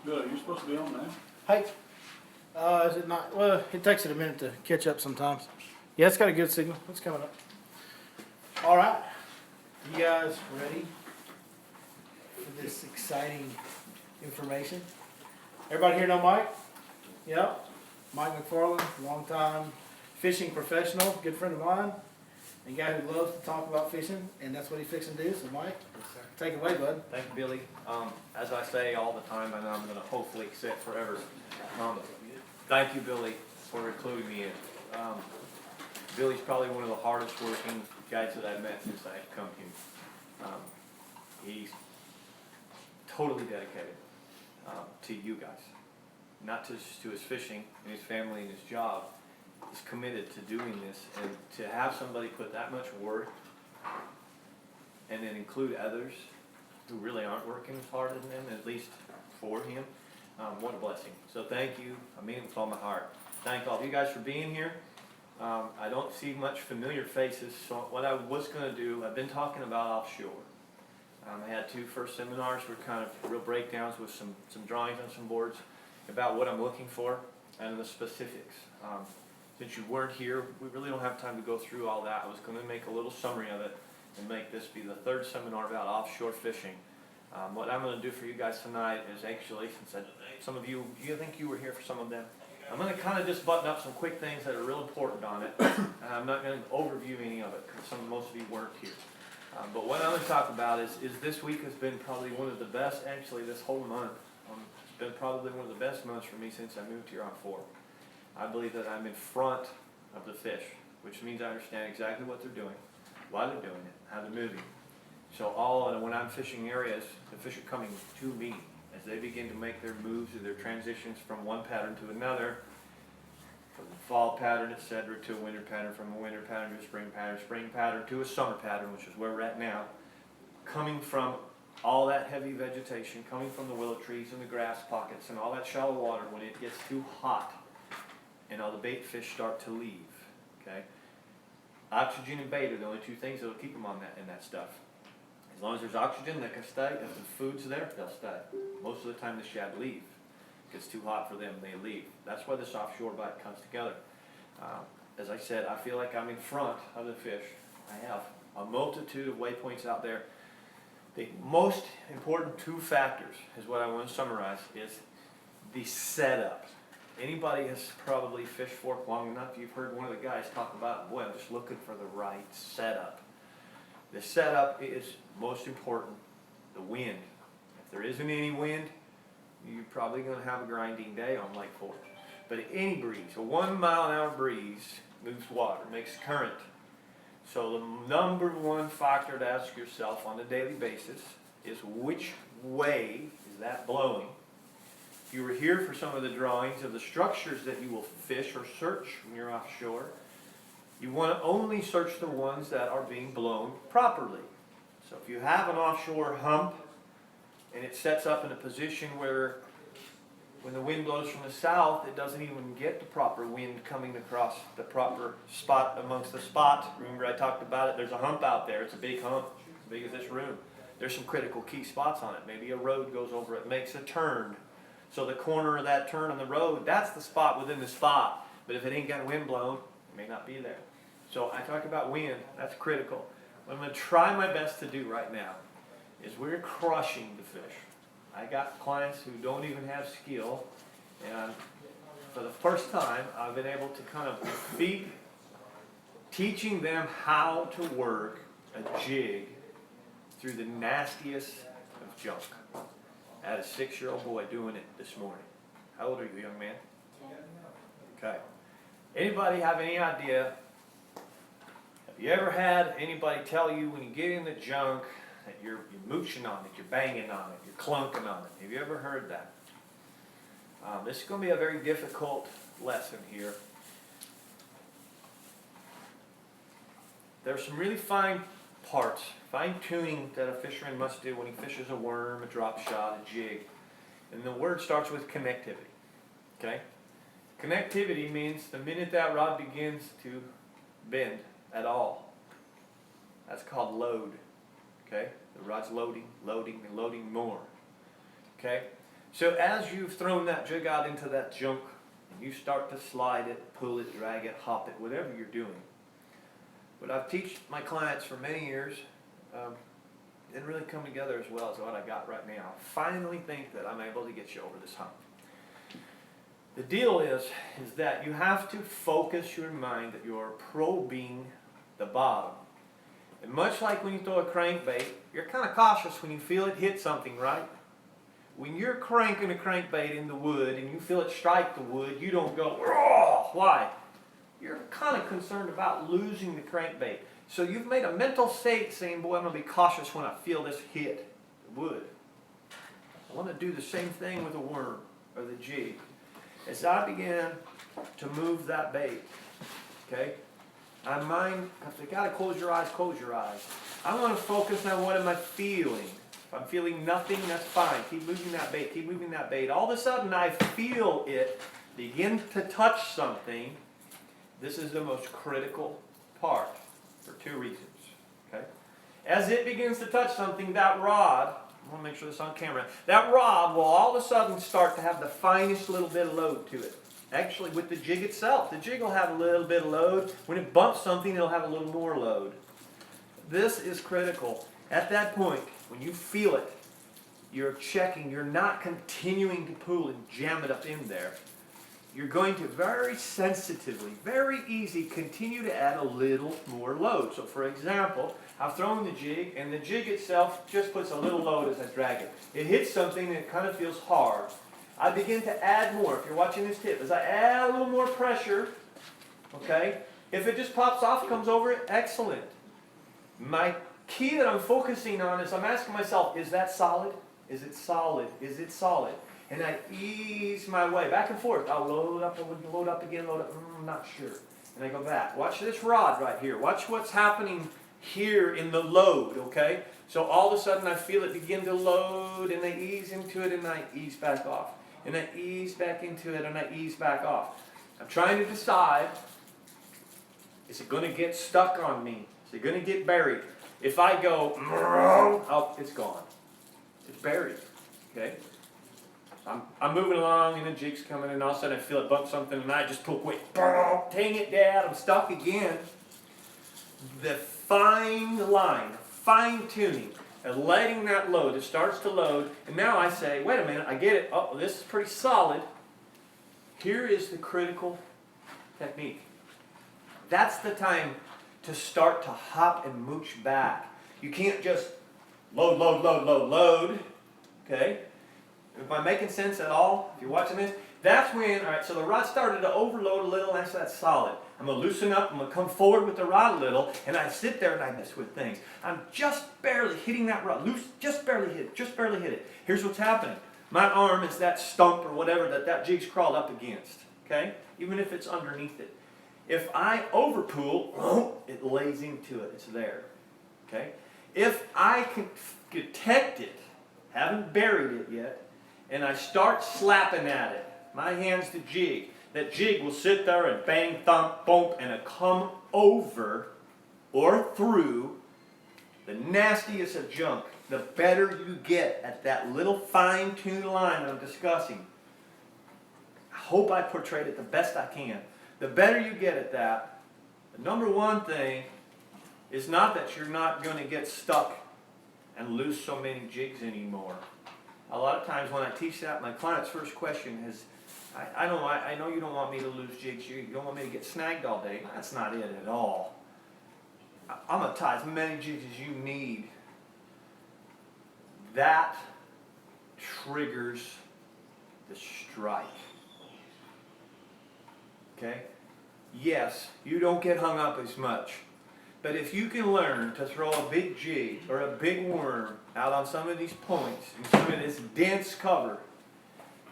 Good, you're supposed to be on there. Hey, is it not? Well, it takes it a minute to catch up sometimes. Yeah, it's got a good signal. It's coming up. All right, you guys ready for this exciting information? Everybody here know Mike? Yep. Mike McFarland, longtime fishing professional, good friend of mine, and guy who loves to talk about fishing, and that's what he's fixing to do. So, Mike, take it away, bud. Thank you, Billy. As I say all the time, and I'm going to hopefully say it forever, thank you, Billy, for including me in. Billy's probably one of the hardest working guys that I've met since I've come here. He's totally dedicated to you guys, not just to his fishing and his family and his job. He's committed to doing this, and to have somebody put that much work and then include others who really aren't working as hard as him, at least for him, what a blessing. So thank you. I mean it with all my heart. Thank all of you guys for being here. I don't see much familiar faces, so what I was going to do, I've been talking about offshore. I had two first seminars were kind of real breakdowns with some drawings on some boards about what I'm looking for and the specifics. Since you weren't here, we really don't have time to go through all that. I was going to make a little summary of it and make this be the third seminar about offshore fishing. What I'm going to do for you guys tonight is actually, since some of you think you were here for some of them, I'm going to kind of just button up some quick things that are real important on it. And I'm not going to overview any of it because most of you weren't here. But what I'm going to talk about is this week has been probably one of the best, actually this whole month. It's been probably one of the best months for me since I moved here on 4. I believe that I'm in front of the fish, which means I understand exactly what they're doing, why they're doing it, how they're moving. So when I'm fishing areas, the fish are coming to me as they begin to make their moves or their transitions from one pattern to another, from the fall pattern, etc., to a winter pattern, from a winter pattern to a spring pattern to a summer pattern, which is where we're at now, coming from all that heavy vegetation, coming from the willow trees and the grass pockets and all that shallow water. When it gets too hot and all the bait fish start to leave, okay? Oxygen and bait are the only two things that will keep them on in that stuff. As long as there's oxygen, they can stay. If the food's there, they'll stay. Most of the time, the shad leave. It gets too hot for them, they leave. That's why this offshore bite comes together. As I said, I feel like I'm in front of the fish. I have a multitude of waypoints out there. The most important 2 factors is what I want to summarize is the setup. Anybody has probably fished fork long enough, you've heard one of the guys talk about, boy, I'm just looking for the right setup. The setup is most important, the wind. If there isn't any wind, you're probably going to have a grinding day on Lake Fork. But any breeze, a 1 mile an hour breeze moves water, makes current. So the number one factor to ask yourself on a daily basis is which way is that blowing? If you were here for some of the drawings of the structures that you will fish or search when you're offshore, you want to only search the ones that are being blown properly. So if you have an offshore hump and it sets up in a position where when the wind blows from the south, it doesn't even get the proper wind coming across the proper spot amongst the spot. Remember I talked about it, there's a hump out there, it's a big hump, as big as this room. There's some critical key spots on it. Maybe a road goes over it, makes a turn. So the corner of that turn on the road, that's the spot within the spot. But if it ain't got wind blown, it may not be there. So I talk about wind, that's critical. What I'm going to try my best to do right now is we're crushing the fish. I got clients who don't even have skill, and for the first time I've been able to kind of teaching them how to work a jig through the nastiest of junk. I had a 6-year-old boy doing it this morning. How old are you, young man? Okay. Anybody have any idea? Have you ever had anybody tell you when you get in the junk that you're mooching on it, you're banging on it, you're clunking on it? Have you ever heard that? This is going to be a very difficult lesson here. There's some really fine parts, fine tuning that a fisherman must do when he fishes a worm, a drop shot, a jig. And the word starts with connectivity. Okay? Connectivity means the minute that rod begins to bend at all, that's called load. Okay? The rod's loading, and loading more. Okay? So as you've thrown that jig out into that junk, and you start to slide it, pull it, drag it, hop it, whatever you're doing, what I've taught my clients for many years, didn't really come together as well as what I got right now. I finally think that I'm able to get you over this hump. The deal is that you have to focus your mind that you're probing the bottom. And much like when you throw a crankbait, you're kind of cautious when you feel it hit something, right? When you're cranking a crankbait in the wood and you feel it strike the wood, you don't go, "Raw!" Why? You're kind of concerned about losing the crankbait. So you've made a mental state saying, boy, I'm going to be cautious when I feel this hit the wood. I want to do the same thing with a worm or the jig. As I began to move that bait, okay, I mind, if you got to close your eyes, close your eyes. I want to focus on what am I feeling. If I'm feeling nothing, that's fine. Keep moving that bait, keep moving that bait. All of a sudden I feel it begin to touch something. This is the most critical part for two reasons, okay? As it begins to touch something, that rod, I want to make sure this is on camera, that rod will all of a sudden start to have the finest little bit of load to it. Actually, with the jig itself, the jig will have a little bit of load. When it bumps something, it'll have a little more load. This is critical. At that point, when you feel it, you're checking, you're not continuing to pull and jam it up in there. You're going to very sensitively, very easy, continue to add a little more load. So for example, I've thrown the jig, and the jig itself just puts a little load as I drag it. It hits something and it kind of feels hard. I begin to add more. If you're watching this tip, as I add a little more pressure, okay, if it just pops off, comes over it, excellent. My key that I'm focusing on is I'm asking myself, is that solid? Is it solid? Is it solid? And I ease my way back and forth. I'll load up again, load up, I'm not sure. And I go back. Watch this rod right here. Watch what's happening here in the load, okay? So all of a sudden I feel it begin to load, and I ease into it, and I ease back off. And I ease back into it, and I ease back off. I'm trying to decide, is it going to get stuck on me? Is it going to get buried? If I go, oh, it's gone. It's buried, okay? I'm moving along, and the jig's coming, and all of a sudden I feel it bump something, and I just pull quick. Dang it, Dad, I'm stuck again. The fine line, fine tuning, and letting that load, it starts to load, and now I say, wait a minute, I get it. Oh, this is pretty solid. Here is the critical technique. That's the time to start to hop and mooch back. You can't just load, load, load, load, load, okay? Am I making sense at all? If you're watching this, that's when, all right, so the rod started to overload a little, and that's solid. I'm going to loosen up, I'm going to come forward with the rod a little, and I sit there and I mess with things. I'm just barely hitting that rod, loose, just barely hit it, just barely hit it. Here's what's happening. My arm is that stump or whatever that jig's crawled up against, okay? Even if it's underneath it. If I overpull, it lays into it, it's there, okay? If I can detect it, haven't buried it yet, and I start slapping at it, my hand's the jig. That jig will sit there and bang, thump, bump, and it'll come over or through the nastiest of junk. The better you get at that little fine-tuned line I'm discussing. I hope I portrayed it the best I can. The better you get at that, the number one thing is not that you're not going to get stuck and lose so many jigs anymore. A lot of times when I teach that, my client's first question is, I know you don't want me to lose jigs, you don't want me to get snagged all day. That's not it at all. I'm going to tie as many jigs as you need. That triggers the strike. Okay? Yes, you don't get hung up as much. But if you can learn to throw a big jig or a big worm out on some of these points, and some of this dense cover,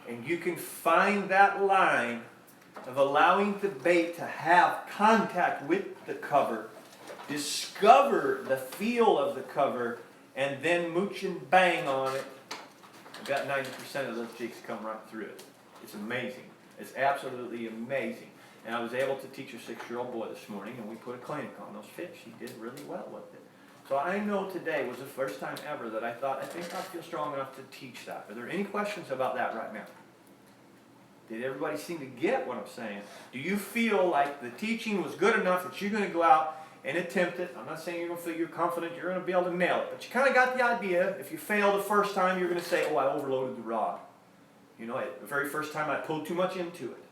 and you can find that line of allowing the bait to have contact with the cover, discover the feel of the cover, and then mooch and bang on it, I've got 90% of those jigs come right through it. It's amazing. It's absolutely amazing. And I was able to teach a 6-year-old boy this morning, and we put a clinic on those fish. He did really well with it. So I know today was the first time ever that I thought, I think I feel strong enough to teach that. Are there any questions about that right now? Did everybody seem to get what I'm saying? Do you feel like the teaching was good enough that you're going to go out and attempt it? I'm not saying you're going to feel you're confident you're going to be able to nail it, but you kind of got the idea. If you fail the first time, you're going to say, oh, I overloaded the rod. You know, the very first time I pulled too much into it.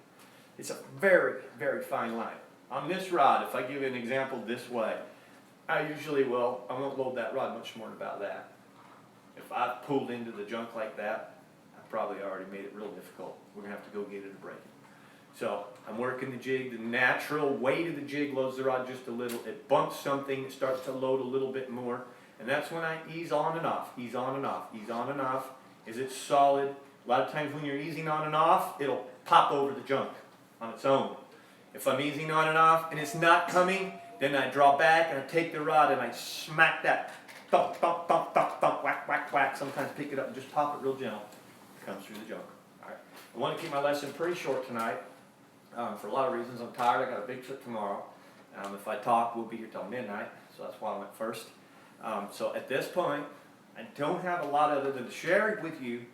It's a very, very fine line. On this rod, if I give you an example this way, I usually will, I won't load that rod much more about that. If I've pulled into the junk like that, I've probably already made it real difficult. We're going to have to go get it to break it. So I'm working the jig. The natural weight of the jig loads the rod just a little. It bumps something, it starts to load a little bit more. And that's when I ease on and off, ease on and off, ease on and off. Is it solid? A lot of times when you're easing on and off, it'll pop over the junk on its own. If I'm easing on and off and it's not coming, then I draw back and I take the rod and I smack that thump, thump, thump, thump, thump, whack, whack, whack. Sometimes pick it up and just pop it real gentle. It comes through the junk. All right. I want to keep my lesson pretty short tonight for a lot of reasons. I'm tired. I got a big trip tomorrow. If I talk, we'll be here till midnight, so that's why I went first. So at this point, I don't have a lot other than to share with you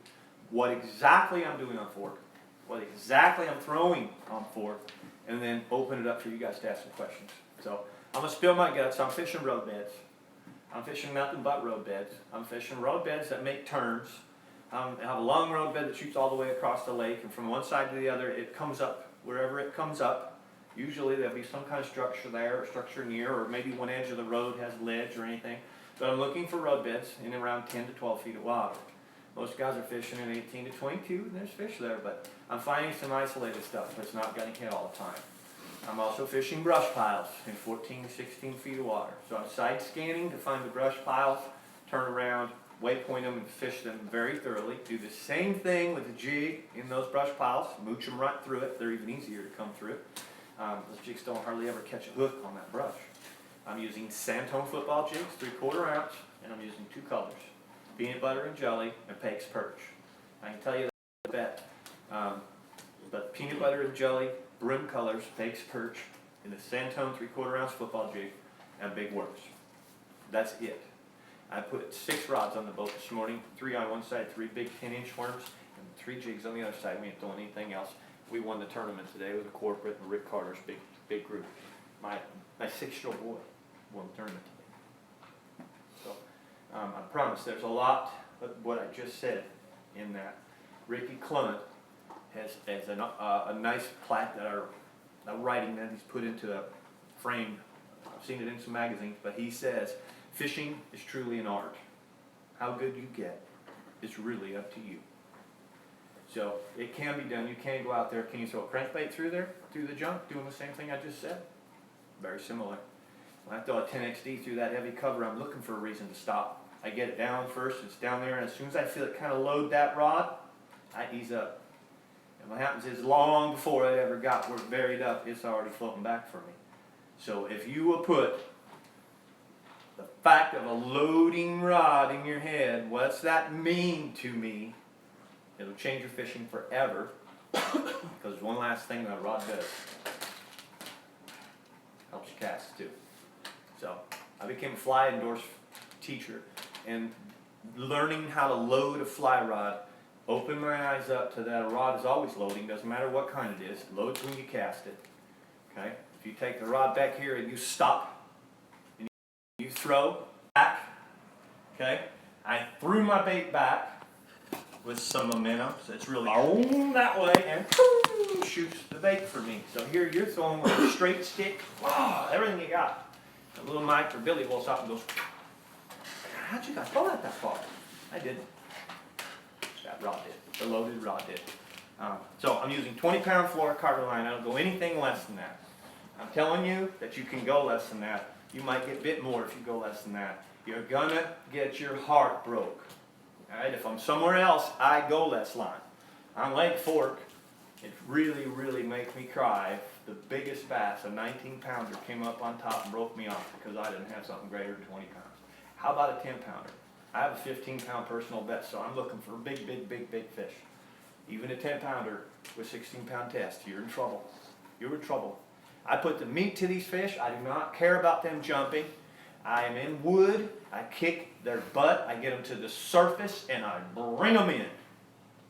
what exactly I'm doing on fork, what exactly I'm throwing on fork, and then open it up for you guys to ask some questions. So I'm going to spill my guts. I'm fishing road beds. I'm fishing nothing but road beds. I'm fishing road beds that make turns. I have a long road bed that shoots all the way across the lake, and from one side to the other, it comes up wherever it comes up. Usually there'll be some kind of structure there, or structure near, or maybe one edge of the road has ledge or anything. But I'm looking for road beds in around 10 to 12 feet of water. Most guys are fishing in 18 to 22, and there's fish there, but I'm finding some isolated stuff that's not getting hit all the time. I'm also fishing brush piles in 14 to 16 feet of water. So I'm side scanning to find the brush piles, turn around, waypoint them, and fish them very thoroughly. Do the same thing with the jig in those brush piles, mooch them right through it. They're even easier to come through it. Those jigs don't hardly ever catch a hook on that brush. I'm using Santone football jigs, 3/4 ounce, and I'm using 2 colors. Peanut butter and jelly, and Pake's perch. I can tell you that, but peanut butter and jelly, brim colors, Pake's perch, in the Santone 3/4 ounce football jig, and big worms. That's it. I put 6 rods on the boat this morning, 3 on one side, 3 big 10-inch worms, and 3 jigs on the other side. We ain't doing anything else. We won the tournament today with a corporate and Rick Carter's big group. My 6-year-old boy won the tournament today. So. I promise there's a lot of what I just said in that. Ricky Clement has a nice plaque that a writing that he's put into a frame. I've seen it in some magazines, but he says, fishing is truly an art. How good you get is really up to you. So it can be done. You can go out there. Can you throw a crankbait through there, through the junk, doing the same thing I just said? Very similar. When I throw a 10XD through that heavy cover, I'm looking for a reason to stop. I get it down first, it's down there, and as soon as I feel it kind of load that rod, I ease up. And what happens is long before it ever got where it buried up, it's already floating back for me. So if you will put the fact of a loading rod in your head, what's that mean to me? It'll change your fishing forever. Because one last thing that a rod does, helps you cast too. So I became a fly indoors teacher, and learning how to load a fly rod opened my eyes up to that a rod is always loading, doesn't matter what kind it is. It loads when you cast it. Okay? If you take the rod back here and you stop and you throw back, okay? I threw my bait back with some momentum, so it's really that way and shoots the bait for me. So here you're throwing with a straight stick, wow, everything you got. A little Mike or Billy will stop and goes, how'd you guys throw that far? I did. That rod did. The loaded rod did. So I'm using 20-pound fluorocarbon line. I don't go anything less than that. I'm telling you that you can go less than that. You might get bit more if you go less than that. You're gonna get your heart broke. All right. If I'm somewhere else, I go less line. On Lake Fork, it really, really makes me cry if the biggest bass, a 19-pounder, came up on top and broke me off because I didn't have something greater than 20 pounds. How about a 10-pounder? I have a 15-pound personal best, so I'm looking for big fish. Even a 10-pounder with 16-pound test, you're in trouble. You're in trouble. I put the meat to these fish. I do not care about them jumping. I am in wood, I kick their butt, I get them to the surface, and I bring them in.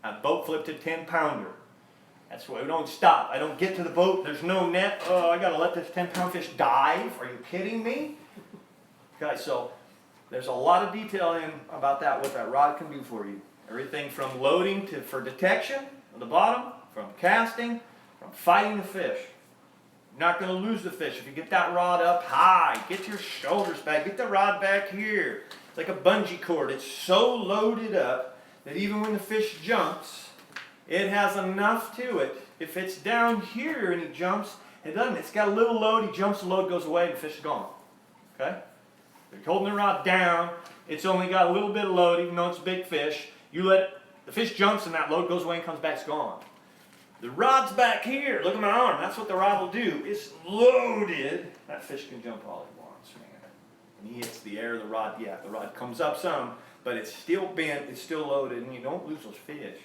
I boat flipped a 10-pounder. That's why we don't stop. I don't get to the boat, there's no net. Oh, I gotta let this 10-pound fish dive. Are you kidding me? Okay, so there's a lot of detail in about that, what that rod can do for you. Everything from loading to for detection on the bottom, from casting, from fighting the fish. You're not going to lose the fish if you get that rod up high. Get your shoulders back. Get the rod back here. It's like a bungee cord. It's so loaded up that even when the fish jumps, it has enough to it. If it's down here and he jumps, it doesn't. It's got a little load. He jumps, the load goes away, and the fish is gone. Okay? If you're holding the rod down, it's only got a little bit of load, even though it's a big fish. You let it, the fish jumps and that load goes away and comes back, it's gone. The rod's back here. Look at my arm. That's what the rod will do. It's loaded. That fish can jump all he wants, man. When he hits the air, the rod comes up some, but it's still bent, it's still loaded, and you don't lose those fish.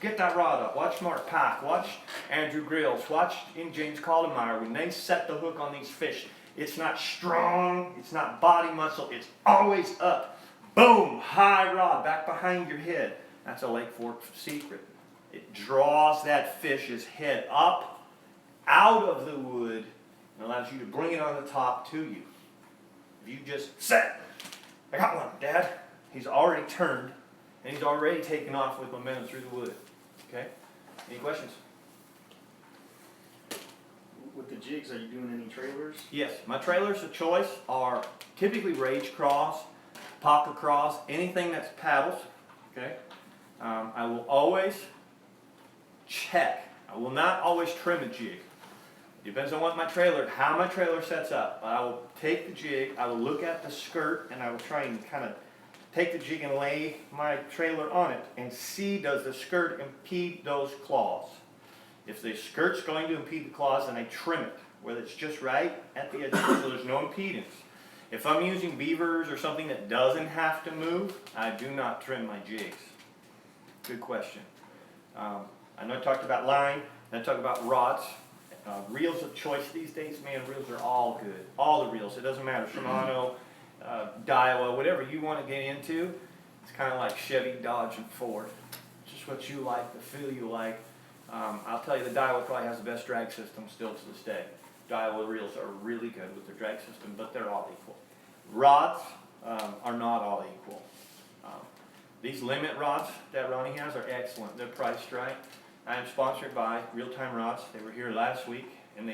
Get that rod up. Watch Mark Pack. Watch Andrew Grills. Watch James Caldemeyer. When they set the hook on these fish, it's not strong. It's not body muscle. It's always up. Boom! High rod back behind your head. That's a Lake Fork secret. It draws that fish's head up out of the wood and allows you to bring it on the top to you. If you just set, I got one, Dad. He's already turned and he's already taken off with momentum through the wood. Okay? Any questions? With the jigs, are you doing any trailers? Yes, my trailers of choice are typically Rage Cross, Pocket Cross, anything that's paddles. Okay? I will always check. I will not always trim a jig. Depends on what how my trailer sets up. But I will take the jig, I will look at the skirt, and I will try and kind of take the jig and lay my trailer on it and see, does the skirt impede those claws. If the skirt's going to impede the claws, then I trim it, whether it's just right at the edge so there's no impedance. If I'm using beavers or something that doesn't have to move, I do not trim my jigs. Good question. I know I talked about line, and I talked about rods. Reels of choice these days, man, reels are all good. All the reels, it doesn't matter. Shimano, Daiwa, whatever you want to get into, it's kind of like Chevy, Dodge, and Ford. Just what you like, the feel you like. I'll tell you, the Daiwa probably has the best drag system still to this day. Daiwa reels are really good with their drag system, but they're all equal. Rods are not all equal. These limit rods that Ronnie has are excellent. They're priced right. I am sponsored by Real Time Rods. They were here last week, and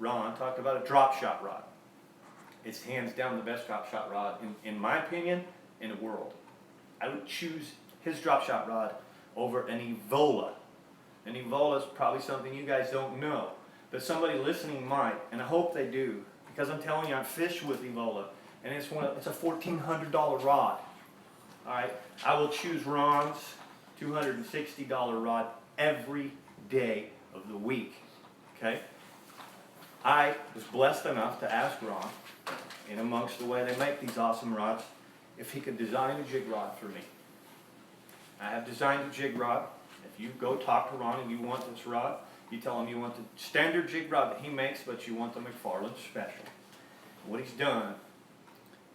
Ron talked about a drop shot rod. It's hands down the best drop shot rod, in my opinion, in the world. I would choose his drop shot rod over an Evola. An Evola is probably something you guys don't know, but somebody listening might, and I hope they do, because I'm telling you, I fish with Evola, and it's a $1,400 rod. All right, I will choose Ron's $260 rod every day of the week. Okay, I was blessed enough to ask Ron, in amongst the way they make these awesome rods, if he could design a jig rod for me. I have designed a jig rod. If you go talk to Ron and you want this rod, you tell him you want the standard jig rod that he makes, but you want the McFarland special. What he's done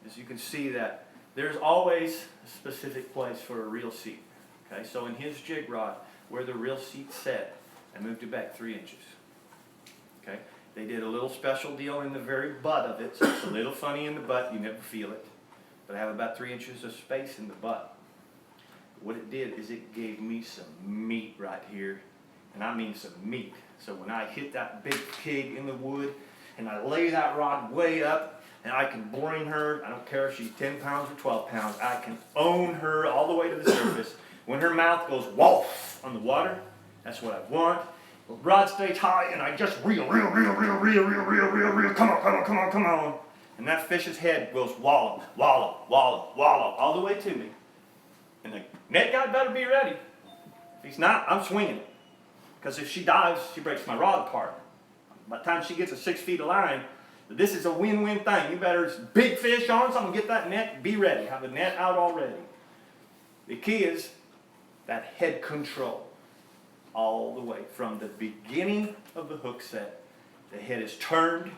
is you can see that there's always a specific place for a reel seat. Okay, so in his jig rod, where the reel seat's set, I moved it back 3 inches. Okay, they did a little special deal in the very butt of it, so it's a little funny in the butt, you never feel it. But I have about 3 inches of space in the butt. What it did is it gave me some meat right here, and I mean some meat. So when I hit that big pig in the wood, and I lay that rod way up, and I can bring her, I don't care if she's 10 pounds or 12 pounds, I can own her all the way to the surface. When her mouth goes woof on the water, that's what I want. The rod stays high, and I just reel, come on. And that fish's head goes wallow, all the way to me. And the net guy better be ready. If he's not, I'm swinging it. Because if she dives, she breaks my rod apart. By the time she gets a 6 feet of line, this is a win-win thing. You better, big fish on something, get that net, be ready. Have the net out already. The key is that head control. All the way from the beginning of the hook set. The head is turned.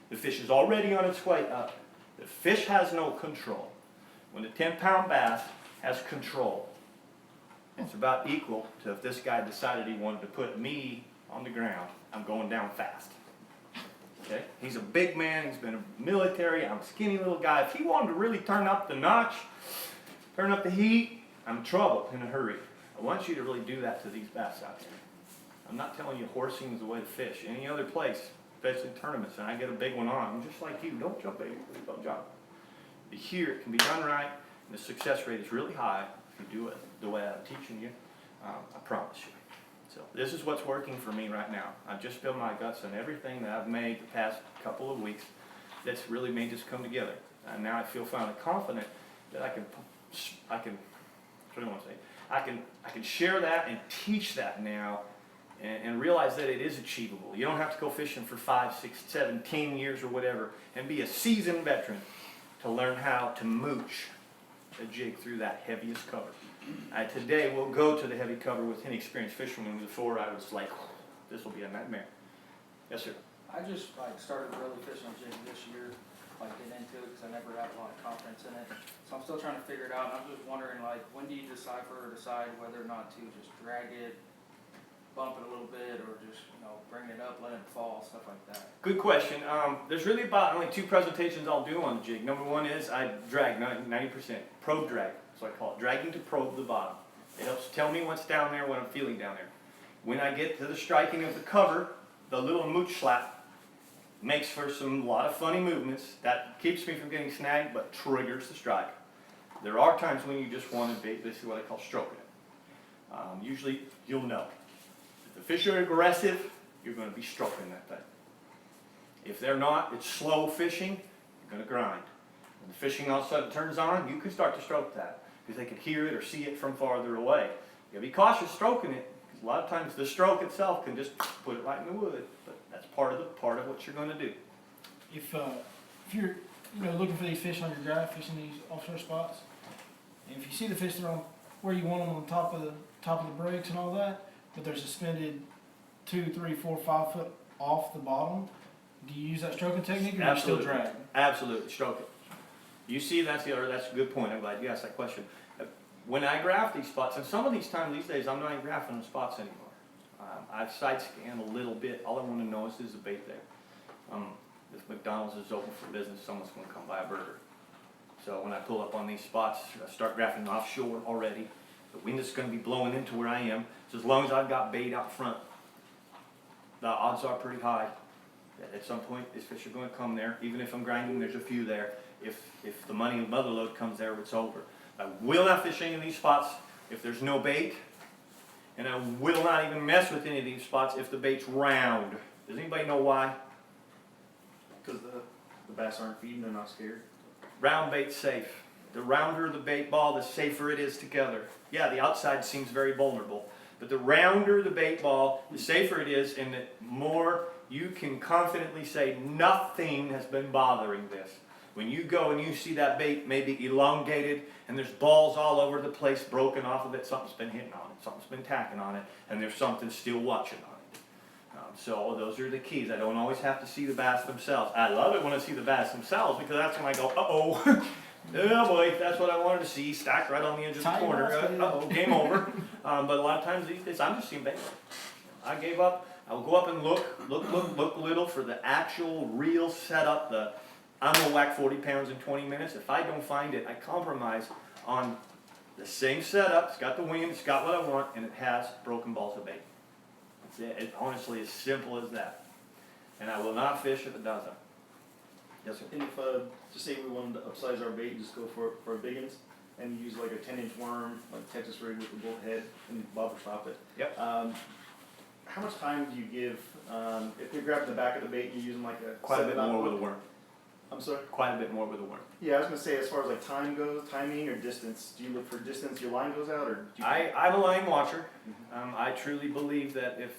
The fish is already on its way up. The fish has no control. When the 10-pound bass has control, it's about equal to if this guy decided he wanted to put me on the ground, I'm going down fast. Okay? He's a big man, he's been in the military, I'm a skinny little guy. If he wanted to really turn up the notch, turn up the heat, I'm in trouble, in a hurry. I want you to really do that to these bass out there. I'm not telling you horsing is the way to fish. Any other place, especially tournaments, and I get a big one on, I'm just like you, don't jump, baby, don't jump. But here, it can be done right, and the success rate is really high if you do it the way I'm teaching you. I promise you. So this is what's working for me right now. I've just spilled my guts on everything that I've made the past couple of weeks that's really made this come together. And now I feel finally confident that I can, what do I want to say? I can share that and teach that now and realize that it is achievable. You don't have to go fishing for 5, 6, 7, 10 years or whatever and be a seasoned veteran to learn how to mooch a jig through that heaviest cover. Today we'll go to the heavy cover with inexperienced fishermen. Before I was like, this will be a nightmare. Yes, sir. I just started really fishing on jig this year, getting into it because I never had a lot of confidence in it. So I'm still trying to figure it out. And I'm just wondering, when do you decide whether or not to just drag it, bump it a little bit, or just bring it up, let it fall, stuff like that. Good question. There's really about only 2 presentations I'll do on the jig. Number one is I drag 90%, probe drag. So I call it dragging to probe the bottom. It helps tell me what's down there, what I'm feeling down there. When I get to the striking of the cover, the little mooch slap makes for a lot of funny movements. That keeps me from getting snagged, but triggers the strike. There are times when you just want to bait. This is what I call stroking it. Usually you'll know. If the fish are aggressive, you're going to be stroking that thing. If they're not, it's slow fishing, you're going to grind. When the fishing all of a sudden turns on, you can start to stroke that because they can hear it or see it from farther away. You gotta be cautious stroking it because a lot of times the stroke itself can just put it right in the wood. But that's part of what you're going to do. If you're looking for these fish on your drive, fishing these offshore spots, and if you see the fish that are on where you want them on top of the breaks and all that, but they're suspended 2, 3, 4, 5 foot off the bottom, do you use that stroking technique or do you still drag? Absolutely, stroke it. You see, that's a good point. I'm glad you asked that question. When I graph these spots, and some of these days, I'm not even graphing the spots anymore. I've side scanned a little bit. All I want to know is the bait there. If McDonald's is open for business, someone's going to come buy a burger. So when I pull up on these spots, I start graphing offshore already. The wind is going to be blowing into where I am. So as long as I've got bait out front, the odds are pretty high that at some point these fish are going to come there. Even if I'm grinding, there's a few there. If the money mother load comes there, it's over. I will not fish any of these spots if there's no bait, and I will not even mess with any of these spots if the bait's round. Does anybody know why? Because the bass aren't feeding, they're not scared. Round bait's safe. The rounder the bait ball, the safer it is together. Yeah, the outside seems very vulnerable, but the rounder the bait ball, the safer it is, and the more you can confidently say nothing has been bothering this. When you go and you see that bait maybe elongated and there's balls all over the place broken off of it, something's been hitting on it, something's been tacking on it, and there's something still watching on it. So those are the keys. I don't always have to see the bass themselves. I love it when I see the bass themselves because that's when I go, uh-oh, oh boy, that's what I wanted to see, stacked right on the edge of the corner. Uh-oh, game over. But a lot of times these days, I'm just seeing bait. I gave up. I will go up and look a little for the actual real setup, I'm going to whack 40 pounds in 20 minutes. If I don't find it, I compromise on the same setup. It's got the wind, it's got what I want, and it has broken balls of bait. It's honestly as simple as that. And I will not fish if it doesn't. Yes, sir. And if, just say we wanted to upsize our bait and just go for a big ones, and use like a 10-inch worm, like Texas rig with the bolt head, and bobber stop it. Yep. How much time do you give, if you're grabbing the back of the bait, you're using like a... Quite a bit more with a worm. I'm sorry? Quite a bit more with a worm. Yeah, I was going to say, as far as like timing or distance, do you look for distance your line goes out, or do you... I'm a line watcher. I truly believe that if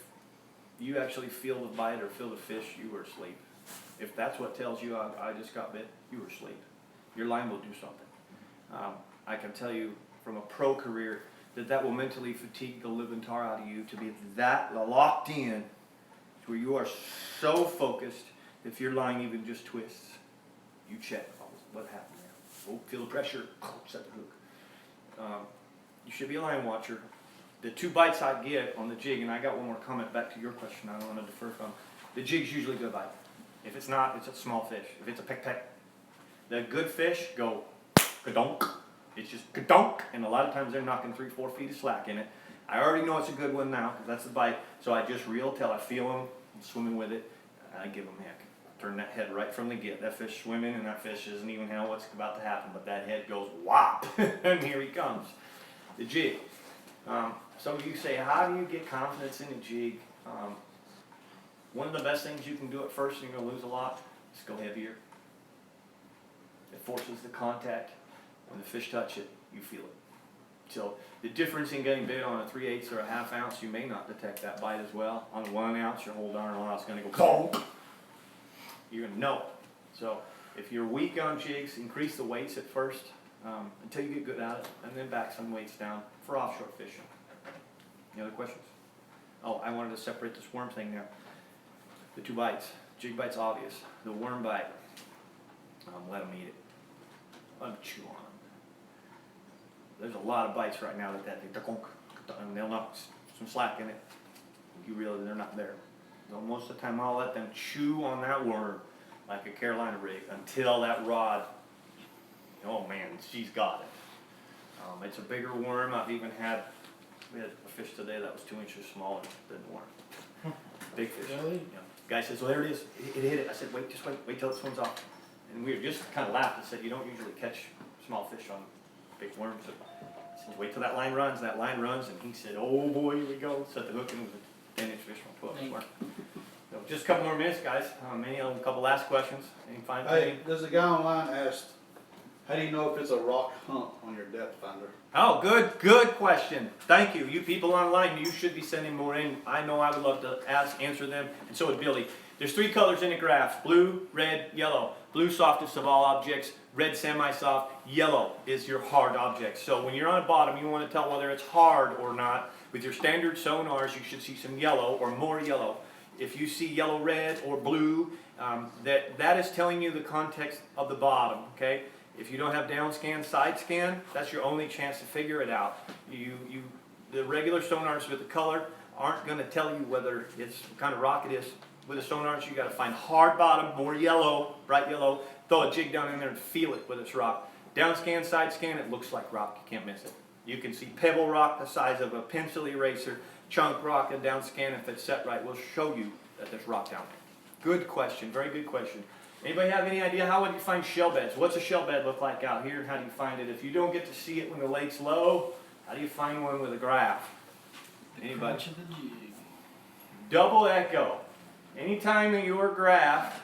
you actually feel the bite or feel the fish, you were asleep. If that's what tells you I just got bit, you were asleep. Your line will do something. I can tell you from a pro career that will mentally fatigue the living tar out of you to be that locked in to where you are so focused, if your line even just twists, you check. what happened there? Oh, feel the pressure, set the hook. You should be a line watcher. The 2 bites I get on the jig, and I got one more comment back to your question I don't want to defer from. The jig's usually a good bite. If it's not, it's a small fish. If it's a peck, the good fish go ka-donk. It's just ka-donk, and a lot of times they're knocking 3-4 feet of slack in it. I already know it's a good one now, because that's the bite, so I just reel till I feel them, I'm swimming with it, and I give them heck. Turn that head right from the get. That fish swimming, and that fish doesn't even know what's about to happen, but that head goes whop, and here he comes. The jig. Some of you say, how do you get confidence in a jig? One of the best things you can do at first, and you're going to lose a lot, is go heavier. It forces the contact. When the fish touch it, you feel it. So the difference in getting bit on a 3/8 or a 1/2 ounce, you may not detect that bite as well. On 1 ounce, your whole darn lot's going to go bonk. You're going to know it. So if you're weak on jigs, increase the weights at first until you get good at it, and then back some weights down for offshore fishing. Any other questions? Oh, I wanted to separate this worm thing there. The 2 bites. Jig bite's obvious. The worm bite, let them eat it. Let them chew on them. There's a lot of bites right now that and they'll knock some slack in it. You realize they're not there. So most of the time I'll let them chew on that worm like a Carolina rig until that rod, oh man, she's got it. It's a bigger worm. We had a fish today that was 2 inches smaller than the worm. Big fish. Really? Yeah. Guy says, well, there it is. It hit it. I said, just wait till it swims off. And we just kind of laughed and said, you don't usually catch small fish on big worms. So I said, wait till that line runs. That line runs, and he said, oh boy, here we go. Set the hook, and it was a 10-inch fish on 12-inch worm. So just a couple more minutes, guys. A couple last questions. Any final Hey, thing? there's a guy online asked, how do you know if it's a rock hump on your depth finder? Oh, good question. Thank you. You people online, you should be sending more in. I know I would love to answer them, and so would Billy. There's 3 colors in the graphs: blue, red, yellow. Blue, softest of all objects. Red, semi-soft. Yellow is your hard object. So when you're on the bottom, you want to tell whether it's hard or not. With your standard sonars, you should see some yellow or more yellow. If you see yellow, red, or blue, that is telling you the context of the bottom, okay? If you don't have down scan, side scan, that's your only chance to figure it out. The regular sonars with the color aren't going to tell you whether it's what kind of rock it is. With the sonars, you got to find hard bottom, more yellow, bright yellow. Throw a jig down in there and feel it with its rock. Down scan, side scan, it looks like rock. You can't miss it. You can see pebble rock the size of a pencil eraser, chunk rock, and down scan, if it's set right, will show you that there's rock down there. Good question, very good question. Anybody have any idea how would you find shell beds? What's a shell bed look like out here? How do you find it? If you don't get to see it when the lake's low, how do you find one with a graph? Anybody? Double echo. Anytime that your graph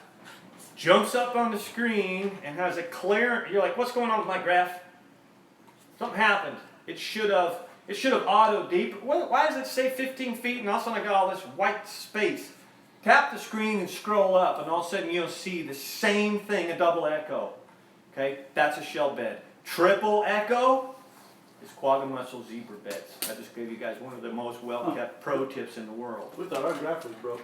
jumps up on the screen and has a clear, you're like, what's going on with my graph? Something happened. It should have auto deep. Why does it say 15 feet and all of a sudden I got all this white space? Tap the screen and scroll up, and all of a sudden you'll see the same thing, a double echo. Okay, that's a shell bed. Triple echo is quagga mussel zebra beds. I just gave you guys one of the most well-kept pro tips in the world. We thought our graph was broke.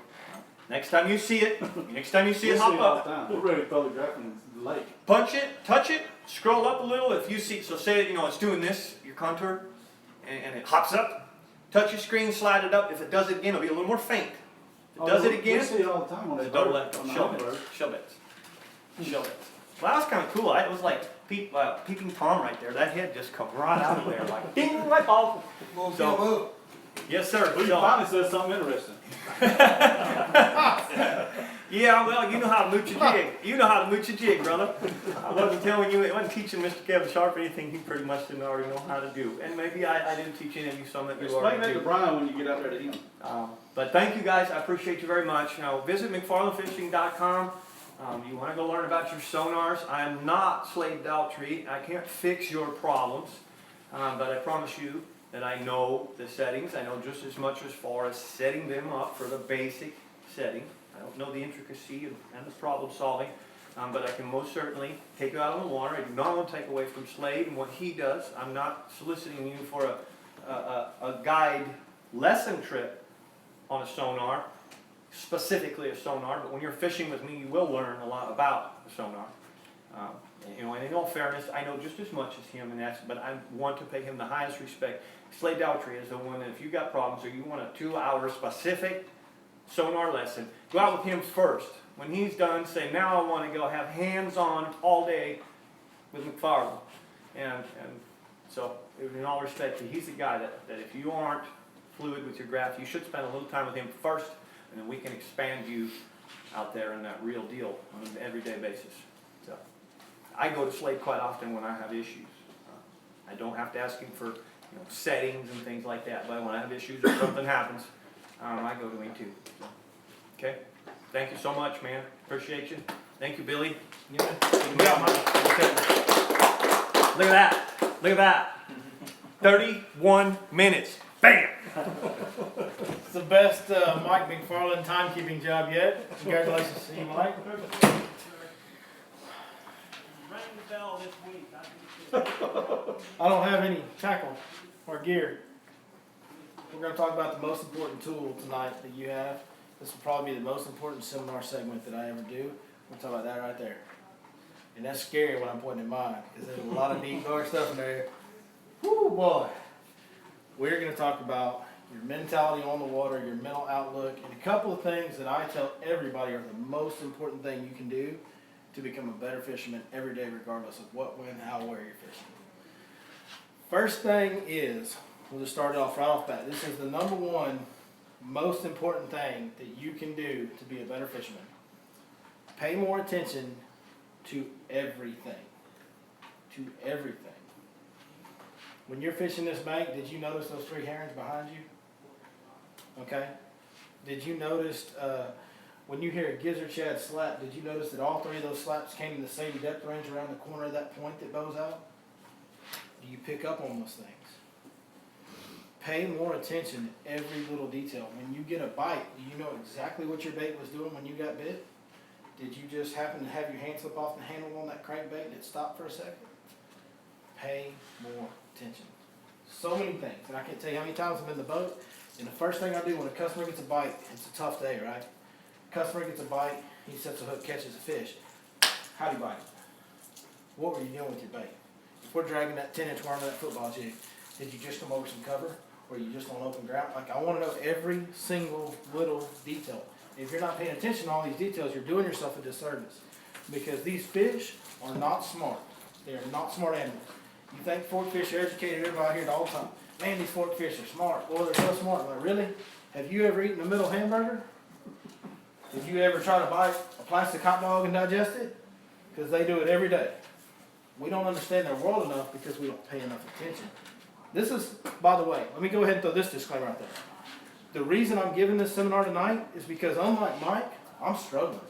Next time you see it, hop up. We're ready to throw the graph in the lake. Punch it, touch it, scroll up a little. If you see, so say it's doing this, your contour, and it hops up. Touch your screen, slide it up. If it does it again, it'll be a little more faint. If it does it again, We see it all the time on it's a the double bird, echo. on the Shell hummingbird. beds. Shell beds. Shell beds. Well, that was kind of cool. It was like peeping Tom right there. That head just come right out of there, like ding, light bulb. So, yes, sir. Well, you So- finally said something interesting. Yeah, well, you know how to mooch a jig. You know how to mooch a jig, brother. I wasn't telling you, I wasn't teaching Mr. Kevin Sharp anything he pretty much didn't already know how to do. And maybe I didn't teach any of you some that you Explain already that to do. Brian when you get out there to him. But thank you guys, I appreciate you very much. Now, visit McFarlandFishing.com. You want to go learn about your sonars. I am not Slade Daltrey. I can't fix your problems. But I promise you that I know the settings. I know just as much as far as setting them up for the basic setting. I don't know the intricacy and the problem solving, but I can most certainly take you out on the water. I do not want to take away from Slade and what he does. I'm not soliciting you for a guide lesson trip on a sonar, specifically a sonar, but when you're fishing with me, you will learn a lot about the sonar. And in all fairness, I know just as much as him, but I want to pay him the highest respect. Slade Daltrey is the one that if you got problems or you want a 2-hour specific sonar lesson, go out with him first. When he's done, say, now I want to go have hands-on all day with McFarland. And so, in all respect, he's the guy that if you aren't fluid with your graph, you should spend a little time with him first, and then we can expand you out there in that real deal on an everyday basis. So, I go to Slade quite often when I have issues. I don't have to ask him for settings and things like that, but when I have issues or something happens, I go to him too. So, okay? Thank you so much, man. Appreciate you. Thank you, Billy. Yeah. Look at that. Look at that. 31 minutes. Bam! It's the best Mike McFarland timekeeping job yet. Congratulations to you, Mike. I don't have any tackle or gear. We're going to talk about the most important tool tonight that you have. This will probably be the most important seminar segment that I ever do. We'll talk about that right there. And that's scary when I'm pointing at mine, because there's a lot of deep dark stuff in there. Whoo, boy. We're going to talk about your mentality on the water, your mental outlook, and a couple of things that I tell everybody are the most important thing you can do to become a better fisherman every day, regardless of what, when, how, where you're fishing. First thing is, we'll just start it off right off bat. This is the number one most important thing that you can do to be a better fisherman. Pay more attention to everything. To everything. When you're fishing this bank, did you notice those 3 herons behind you? Okay. Did you notice, when you hear a gizzard shad slap, did you notice that all 3 of those slaps came in the same depth range around the corner of that point that bows out? Do you pick up on those things? Pay more attention to every little detail. When you get a bite, do you know exactly what your bait was doing when you got bit? Did you just happen to have your hand slip off the handle on that crankbait and it stopped for a second? Pay more attention. So many things. And I can't tell you how many times I'm in the boat, and the first thing I do when a customer gets a bite, it's a tough day, right? Customer gets a bite, he sets a hook, catches a fish. How do you bite it? What were you doing with your bait? If we're dragging that 10-inch worm or that football jig, did you just come over some cover? Or you just on open ground? Like, I want to know every single little detail. If you're not paying attention to all these details, you're doing yourself a disservice. Because these fish are not smart. They are not smart animals. You think fork fish are educated, everybody hear it all the time. Man, these fork fish are smart. Boy, they're so smart. Like, really? Have you ever eaten a middle hamburger? Did you ever try to bite a plastic hot dog and digest it? Because they do it every day. We don't understand their world enough because we don't pay enough attention. This is, by the way, let me go ahead and throw this disclaimer out there. The reason I'm giving this seminar tonight is because, unlike Mike, I'm struggling.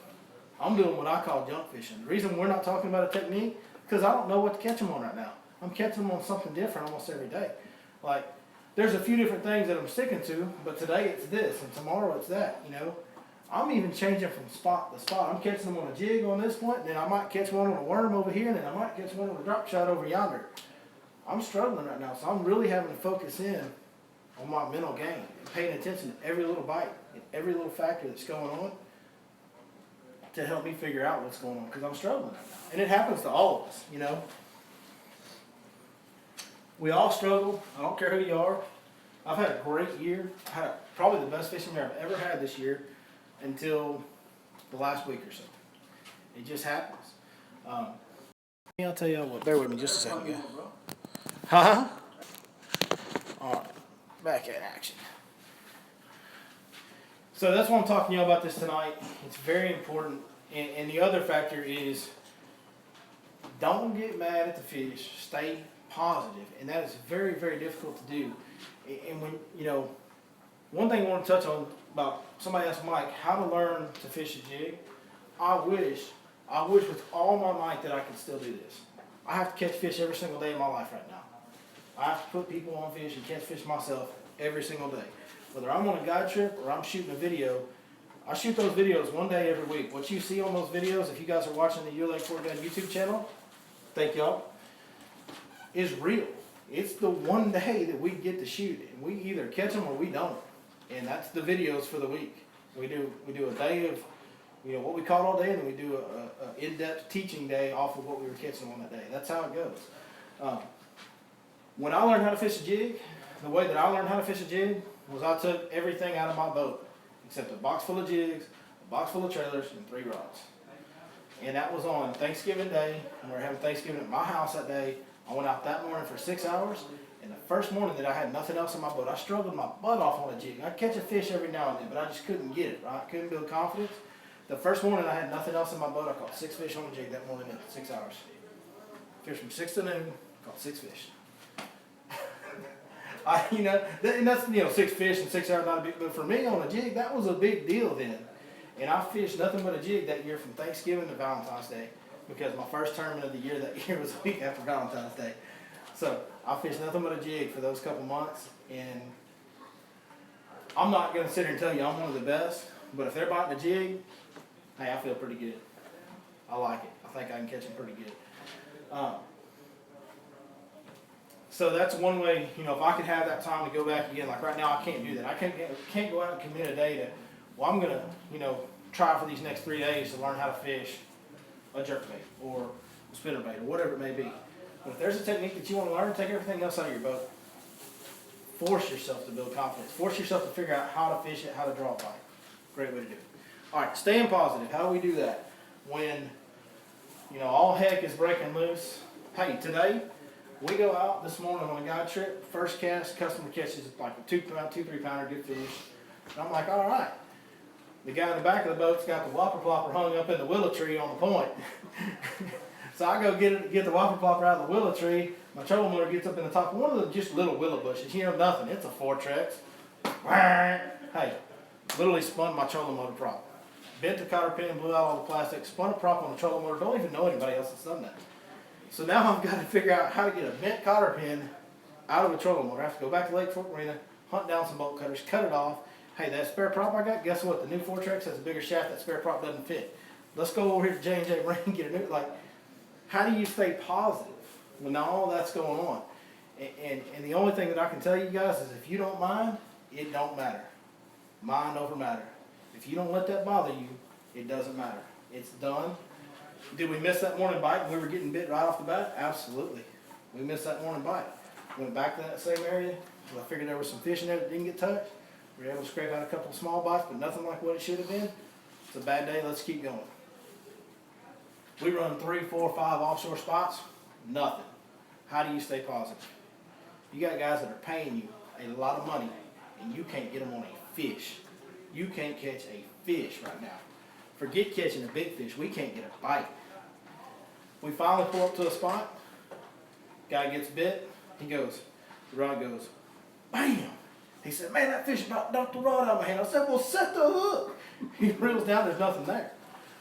I'm doing what I call junk fishing. The reason we're not talking about a technique, because I don't know what to catch them on right now. I'm catching them on something different almost every day. Like, there's a few different things that I'm sticking to, but today it's this, and tomorrow it's that, you know. I'm even changing from spot to spot. I'm catching them on a jig on this point, and then I might catch one on a worm over here, and then I might catch one on a drop shot over yonder. I'm struggling right now, so I'm really having to focus in on my mental game and paying attention to every little bite and every little factor that's going on to help me figure out what's going on, because I'm struggling right now. And it happens to all of us, you know. We all struggle. I don't care who you are. I've had a great year. I had probably the best fishing year I've ever had this year until the last week or so. It just happens. I'll tell you what, bear with me just a second, guys. Huh? Alright, back in action. So that's why I'm talking to you about this tonight. It's very important. And the other factor is, don't get mad at the fish. Stay positive. And that is very, very difficult to do. And when, you know, one thing I want to touch on about, somebody asked Mike how to learn to fish a jig. I wish with all my might that I could still do this. I have to catch fish every single day of my life right now. I have to put people on fish and catch fish myself every single day. Whether I'm on a guide trip or I'm shooting a video, I shoot those videos one day every week. What you see on those videos, if you guys are watching the Your Lake Fort Gun YouTube channel, thank y'all, is real. It's the one day that we get to shoot, and we either catch them or we don't. And that's the videos for the week. We do a day of you know, what we caught all day, and then we do a in-depth teaching day off of what we were catching on that day. That's how it goes. When I learned how to fish a jig, the way that I learned how to fish a jig was I took everything out of my boat, except a box full of jigs, a box full of trailers, and 3 rods. And that was on Thanksgiving Day, and we were having Thanksgiving at my house that day. I went out that morning for 6 hours, and the first morning that I had nothing else in my boat, I struggled my butt off on a jig. I'd catch a fish every now and then, but I just couldn't get it, right? Couldn't build confidence. The first morning I had nothing else in my boat, I caught 6 fish on a jig that morning in 6 hours. Fished from 6 to noon, caught 6 fish. And that's, 6 fish in 6 hours, not a big, but for me on a jig, that was a big deal then. And I fished nothing but a jig that year from Thanksgiving to Valentine's Day, because my first tournament of the year that year was a week after Valentine's Day. So I fished nothing but a jig for those couple months, and I'm not going to sit here and tell you I'm one of the best, but if they're biting a jig, hey, I feel pretty good. I like it. I think I can catch them pretty good. So that's one way, if I could have that time to go back again, like right now I can't do that. I can't go out and commit a day to, well, I'm going to, try for these next 3 days to learn how to fish a jerkbait or a spinnerbait or whatever it may be. But if there's a technique that you want to learn, take everything else out of your boat. Force yourself to build confidence. Force yourself to figure out how to fish it, how to draw a bite. Great way to do it. All right, staying positive. How do we do that? When, all heck is breaking loose. Hey, today, we go out this morning on a guide trip. First cast, customer catches like a 2-3 pounder, good fish. And I'm like, all right. The guy in the back of the boat's got the whopper plopper hung up in the willow tree on the point. So I go get the whopper plopper out of the willow tree. My trolling motor gets up in the top of one of the just little willow bushes. Nothing. It's a Fortrex. Hey, literally spun my trolling motor prop. Bent the cotter pin, blew out all the plastic, spun a prop on the trolling motor. Don't even know anybody else that's done that. So now I've got to figure out how to get a bent cotter pin out of a trolling motor. I have to go back to Lake Fork Marina, hunt down some bolt cutters, cut it off. Hey, that spare prop I got, guess what? The new Fortrex has a bigger shaft. That spare prop doesn't fit. Let's go over here to J&J Marine and get a new, how do you stay positive when all that's going on? And the only thing that I can tell you guys is if you don't mind, it don't matter. Mind over matter. If you don't let that bother you, it doesn't matter. It's done. Did we miss that morning bite when we were getting bit right off the bat? Absolutely. We missed that morning bite. Went back to that same area. I figured there was some fish in there that didn't get touched. We were able to scrape out a couple of small bites, but nothing like what it should have been. It's a bad day. Let's keep going. We run 3, 4, 5 offshore spots. Nothing. How do you stay positive? You got guys that are paying you a lot of money, and you can't get them on a fish. You can't catch a fish right now. Forget catching a big fish. We can't get a bite. We finally pull up to a spot. Guy gets bit. The rod goes, bam! He said, man, that fish about knocked the rod out of my hand. I said, well, set the hook. He reels down, there's nothing there.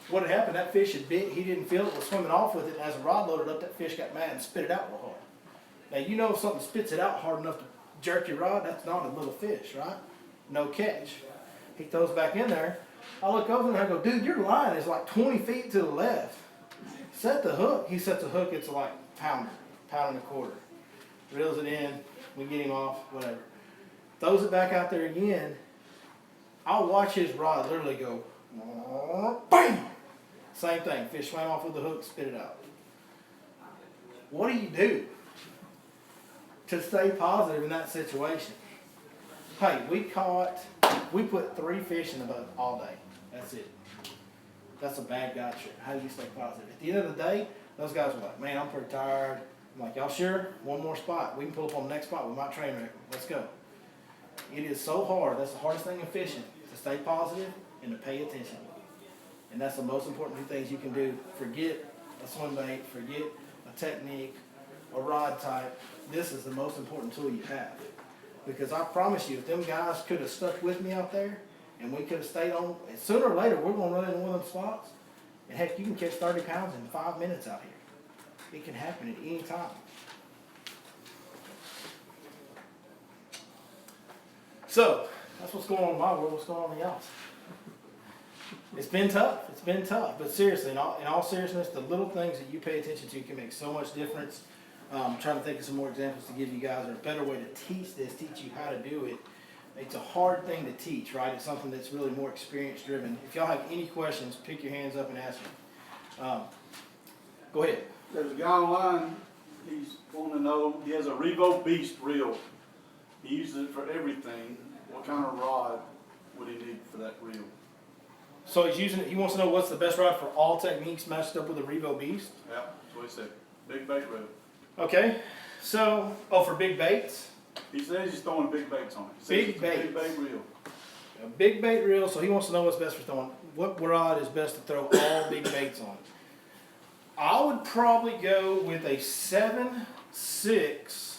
What had happened, that fish had bit, he didn't feel it, was swimming off with it, and as the rod loaded up, that fish got mad and spit it out real hard. Now, if something spits it out hard enough to jerk your rod, that's not a little fish, right? No catch. He throws back in there. I look over and I go, dude, your line is like 20 feet to the left. Set the hook. He sets the hook, it's like pound and a quarter. Reels it in, we get him off, whatever. Throws it back out there again. I'll watch his rod literally go, bam! Same thing, fish swam off with the hook, spit it out. What do you do to stay positive in that situation? Hey, we put 3 fish in the boat all day. That's it. That's a bad guy trip. How do you stay positive? At the end of the day, those guys were like, man, I'm pretty tired. I'm like, y'all sure? One more spot. We can pull up on the next spot. We might train wreck. Let's go. It is so hard. That's the hardest thing in fishing, to stay positive and to pay attention. And that's the most important 2 things you can do. Forget a swim bait. Forget a technique, a rod type. This is the most important tool you have. Because I promise you, if them guys could have stuck with me out there and we could have stayed on, and sooner or later we're going to run into one of them spots. And heck, you can catch 30 pounds in 5 minutes out here. It can happen at any time. So, that's what's going on in my world. What's going on in y'all's? It's been tough. It's been tough. But seriously, in all seriousness, the little things that you pay attention to can make so much difference. I'm trying to think of some more examples to give you guys, or a better way to teach you how to do it. it's a hard thing to teach, right? It's something that's really more experience driven. If y'all have any questions, pick your hands up and ask me. Go ahead. There's a guy online, he's wanting to know, he has a Revo Beast reel. He uses it for everything. What kind of rod would he need for that reel? So he's using it, he wants to know what's the best rod for all techniques matched up with a Revo Beast. Yeah, that's what he said. Big bait reel. Okay, so, for big baits? He says he's throwing big baits on it. He says Big it's a Big baits. bait reel. A big bait reel, so he wants to know what's best for throwing. What rod is best to throw all big baits on? I would probably go with a 7.6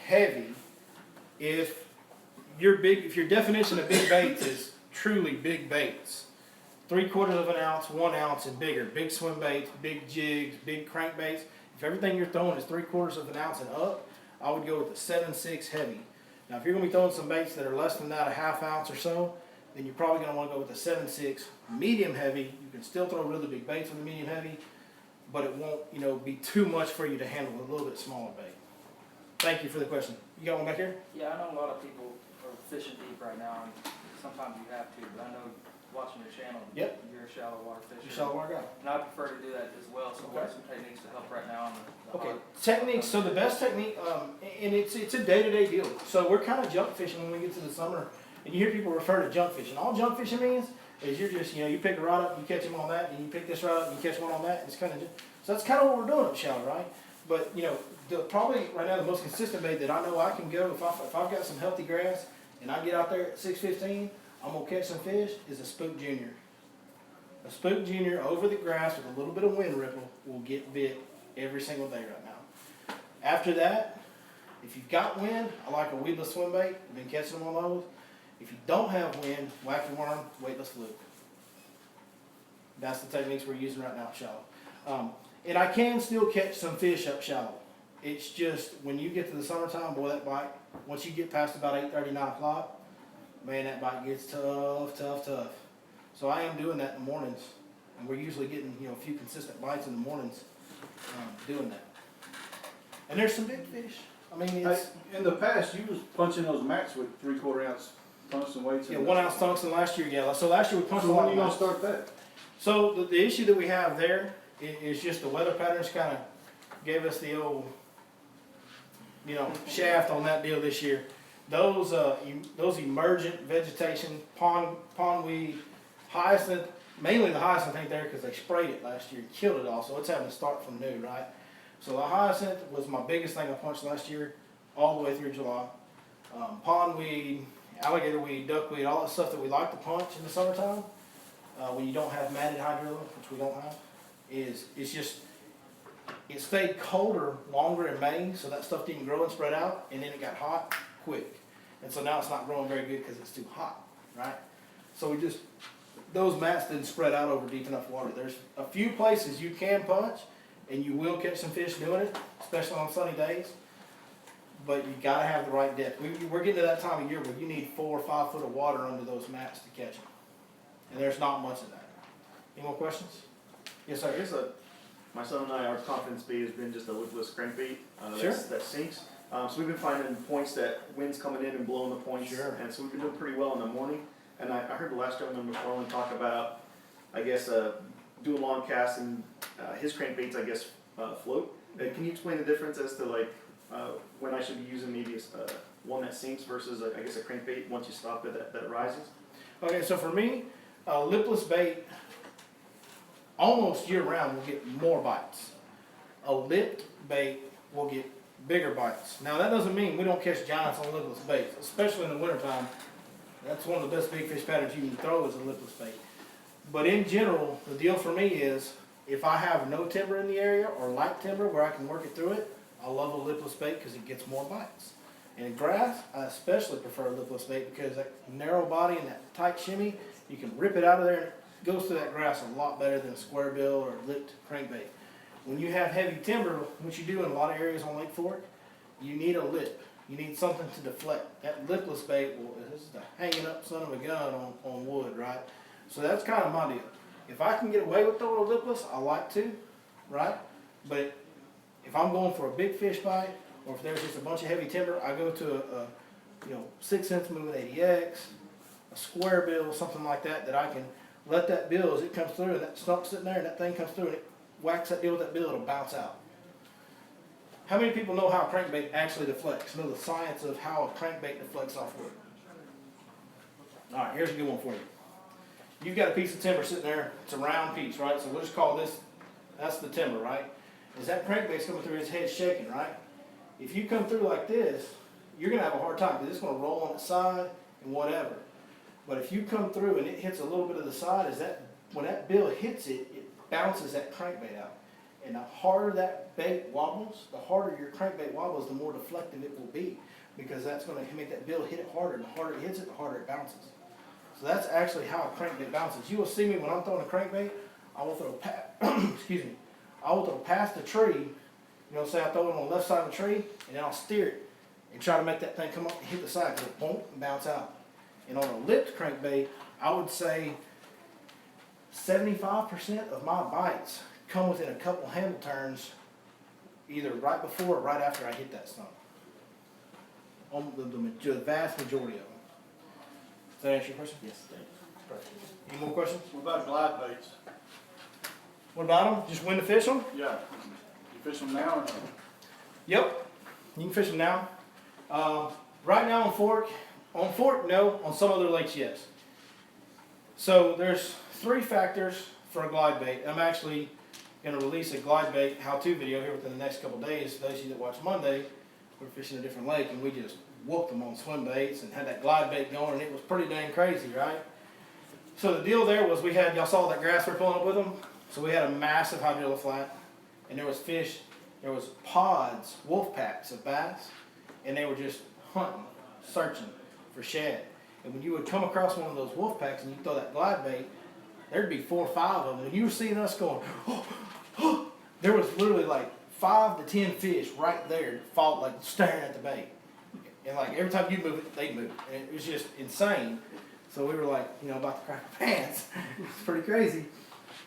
heavy if if your definition of big baits is truly big baits. 3/4 of an ounce, 1 ounce and bigger. Big swim baits, big jigs, big crankbaits. If everything you're throwing is 3/4 of an ounce and up, I would go with the 7.6 heavy. Now, if you're going to be throwing some baits that are less than that, a half ounce or so, then you're probably going to want to go with the 7.6 medium heavy. You can still throw really big baits with the medium heavy, but it won't, be too much for you to handle with a little bit smaller bait. Thank you for the question. You got one back here? Yeah, I know a lot of people are fishing deep right now, and sometimes you have to, but I know watching your channel, Yep. you're a shallow water fisher. You saw where I got. And I prefer to do that as well, so what are some techniques to help right now on the Okay, hard- techniques. So the best technique, and it's a day-to-day deal. So we're kind of junk fishing when we get to the summer, and you hear people refer to junk fishing. All junk fishing means is you're just, you pick a rod up, you catch them on that, and you pick this rod up, and you catch one on that. And it's kind of so that's kind of what we're doing up shallow, right? But probably right now the most consistent bait that I know I can go if I've got some healthy grass and I get out there at 6:15, I'm gonna catch some fish. Is a Spook Junior. A Spook Junior over the grass with a little bit of wind ripple will get bit every single day right now. After that, if you've got wind, I like a weedless swim bait. I've been catching them on those. If you don't have wind, wacky worm, weightless fluke. That's the techniques we're using right now at shallow. And I can still catch some fish up shallow. It's just when you get to the summertime, boy, that bite, once you get past about 8:30, 9 o'clock, man, that bite gets tough. So I am doing that in the mornings, and we're usually getting a few consistent bites in the mornings doing that. And there's some big fish. I mean, Hey, it's in the past, you was punching those mats with 3/4 ounce tungsten weights. in 1 it. ounce tungsten last year. Yeah, so last year we punched So a when lot are you of gonna mice. start that? So the issue that we have there is just the weather patterns kind of gave us the old, shaft on that deal this year. Those emergent vegetation, pondweed, hyacinth, mainly the hyacinth ain't there because they sprayed it last year and killed it all, so it's having to start from new, right? So the hyacinth was my biggest thing I punched last year, all the way through July. Pondweed, alligator weed, duckweed, all that stuff that we like to punch in the summertime, when you don't have matted hydrilla, which we don't have, it stayed colder longer in May, so that stuff didn't grow and spread out, and then it got hot quick. And so now it's not growing very good because it's too hot, right? So those mats didn't spread out over deep enough water. There's a few places you can punch, and you will catch some fish doing it, especially on sunny days. But you gotta have the right depth. We're getting to that time of year where you need 4 or 5 foot of water under those mats to catch them. And there's not much of that. Any more questions? Yes, I sir. guess my son and I, our confidence bait has been just a lipless crankbait Sure. that sinks. So we've been finding points that wind's coming in and blowing the points. Sure. And so we've been doing pretty well in the morning. And I heard the last gentleman before one talk about, I guess, doing long casts and his crankbaits, I guess, float. Can you explain the difference as to when I should be using maybe one that sinks versus I guess a crankbait once you stop it that rises? Okay, so for me, a lipless bait, almost year round, will get more bites. A lipped bait will get bigger bites. Now that doesn't mean we don't catch giants on lipless baits, especially in the wintertime. That's one of the best big fish patterns you can throw is a lipless bait. But in general, the deal for me is if I have no timber in the area or light timber where I can work it through it, I love a lipless bait because it gets more bites. And in grass, I especially prefer a lipless bait because that narrow body and that tight shimmy, you can rip it out of there and it goes through that grass a lot better than a square bill or lipped crankbait. When you have heavy timber, which you do in a lot of areas on Lake Fork, you need a lip. You need something to deflect. That lipless bait, this is the hanging up son of a gun on wood, right? So that's kind of my deal. If I can get away with throwing a lipless, I like to, right? But if I'm going for a big fish bite, or if there's just a bunch of heavy timber, I go to 6 cents moving ADX, a square bill, something like that, that I can let that bill as it comes through, and that stump's sitting there, and that thing comes through, and it whacks that deal with that bill, it'll bounce out. How many people know how a crankbait actually deflects? Know the science of how a crankbait deflects off wood? Alright, here's a good one for you. You've got a piece of timber sitting there, it's a round piece, right? So we'll just call this, that's the timber, right? As that crankbait's coming through, his head's shaking, right? If you come through like this, you're gonna have a hard time, because it's gonna roll on its side and whatever. But if you come through and it hits a little bit of the side, when that bill hits it, it bounces that crankbait out. And the harder that bait wobbles, the harder your crankbait wobbles, the more deflective it will be. Because that's going to make that bill hit it harder. And the harder it hits it, the harder it bounces. So that's actually how a crankbait bounces. You will see me when I'm throwing a crankbait, I will throw excuse me, I will throw past the tree. Say I throw it on the left side of the tree, and then I'll steer it and try to make that thing come up and hit the side, because it won't bounce out. And on a lipped crankbait, I would say 75% of my bites come within a couple handle turns, either right before or right after I hit that stump. The vast majority of them. Does that answer your question? Yes, thank you. Any more questions? What about glide baits? What about them? Just when to fish them? Yeah, you fish them now or no? Yep. You can fish them now. Right now on Fork, no. On some other lakes, yes. So there's 3 factors for a glide bait. I'm actually going to release a glide bait how-to video here within the next couple days. Those of you that watch Monday, we're fishing a different lake, and we just whooped them on swim baits and had that glide bait going, and it was pretty dang crazy, right? So the deal there was y'all saw that grass we're pulling up with them? So we had a massive hydrilla flat, and there was fish, there was pods, wolf packs of bass, and they were just hunting, searching for shad. And when you would come across one of those wolf packs and you throw that glide bait, there'd be 4 or 5 of them, and you were seeing us going, there was literally like 5 to 10 fish right there, like staring at the bait. And like every time you move it, they'd move. And it was just insane. So we were like, about to crack our pants. It's pretty crazy.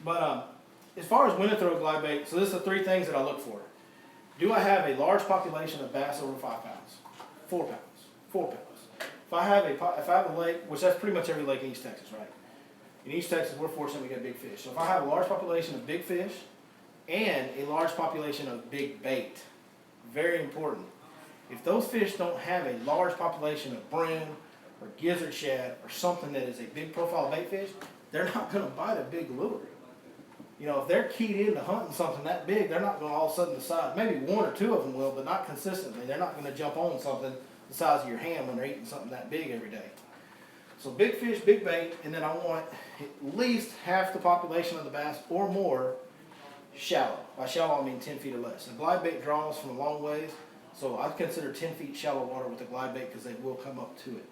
But as far as when to throw a glide bait, so this is the 3 things that I look for. Do I have a large population of bass over 5 pounds? 4 pounds. 4 pounds. If I have a lake, which that's pretty much every lake in East Texas, right? In East Texas, we're fortunate we got big fish. So if I have a large population of big fish and a large population of big bait, very important. If those fish don't have a large population of brim or gizzard shad or something that is a big profile bait fish, they're not going to bite a big lure. If they're keyed into hunting something that big, they're not going to all of a sudden decide. Maybe 1 or 2 of them will, but not consistently. They're not going to jump on something the size of your hand when they're eating something that big every day. So big fish, big bait, and then I want at least half the population of the bass or more shallow. By shallow, I mean 10 feet or less. The glide bait draws from a long ways, so I consider 10 feet shallow water with the glide bait because they will come up to it,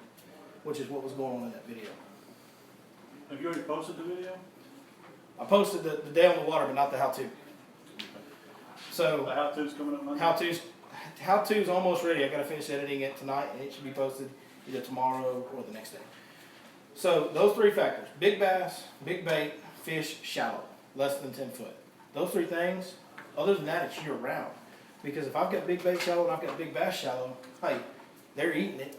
which is what was going on in that video. Have you already posted the video? I posted the day on the water, but not the how-to. The So how-to's coming up Monday? how-to's almost ready. I got to finish editing it tonight, and it should be posted either tomorrow or the next day. So those 3 factors: big bass, big bait, fish shallow, less than 10 foot. Those 3 things. Other than that, it's year round. Because if I've got big bait shallow and I've got big bass shallow, hey, they're eating it.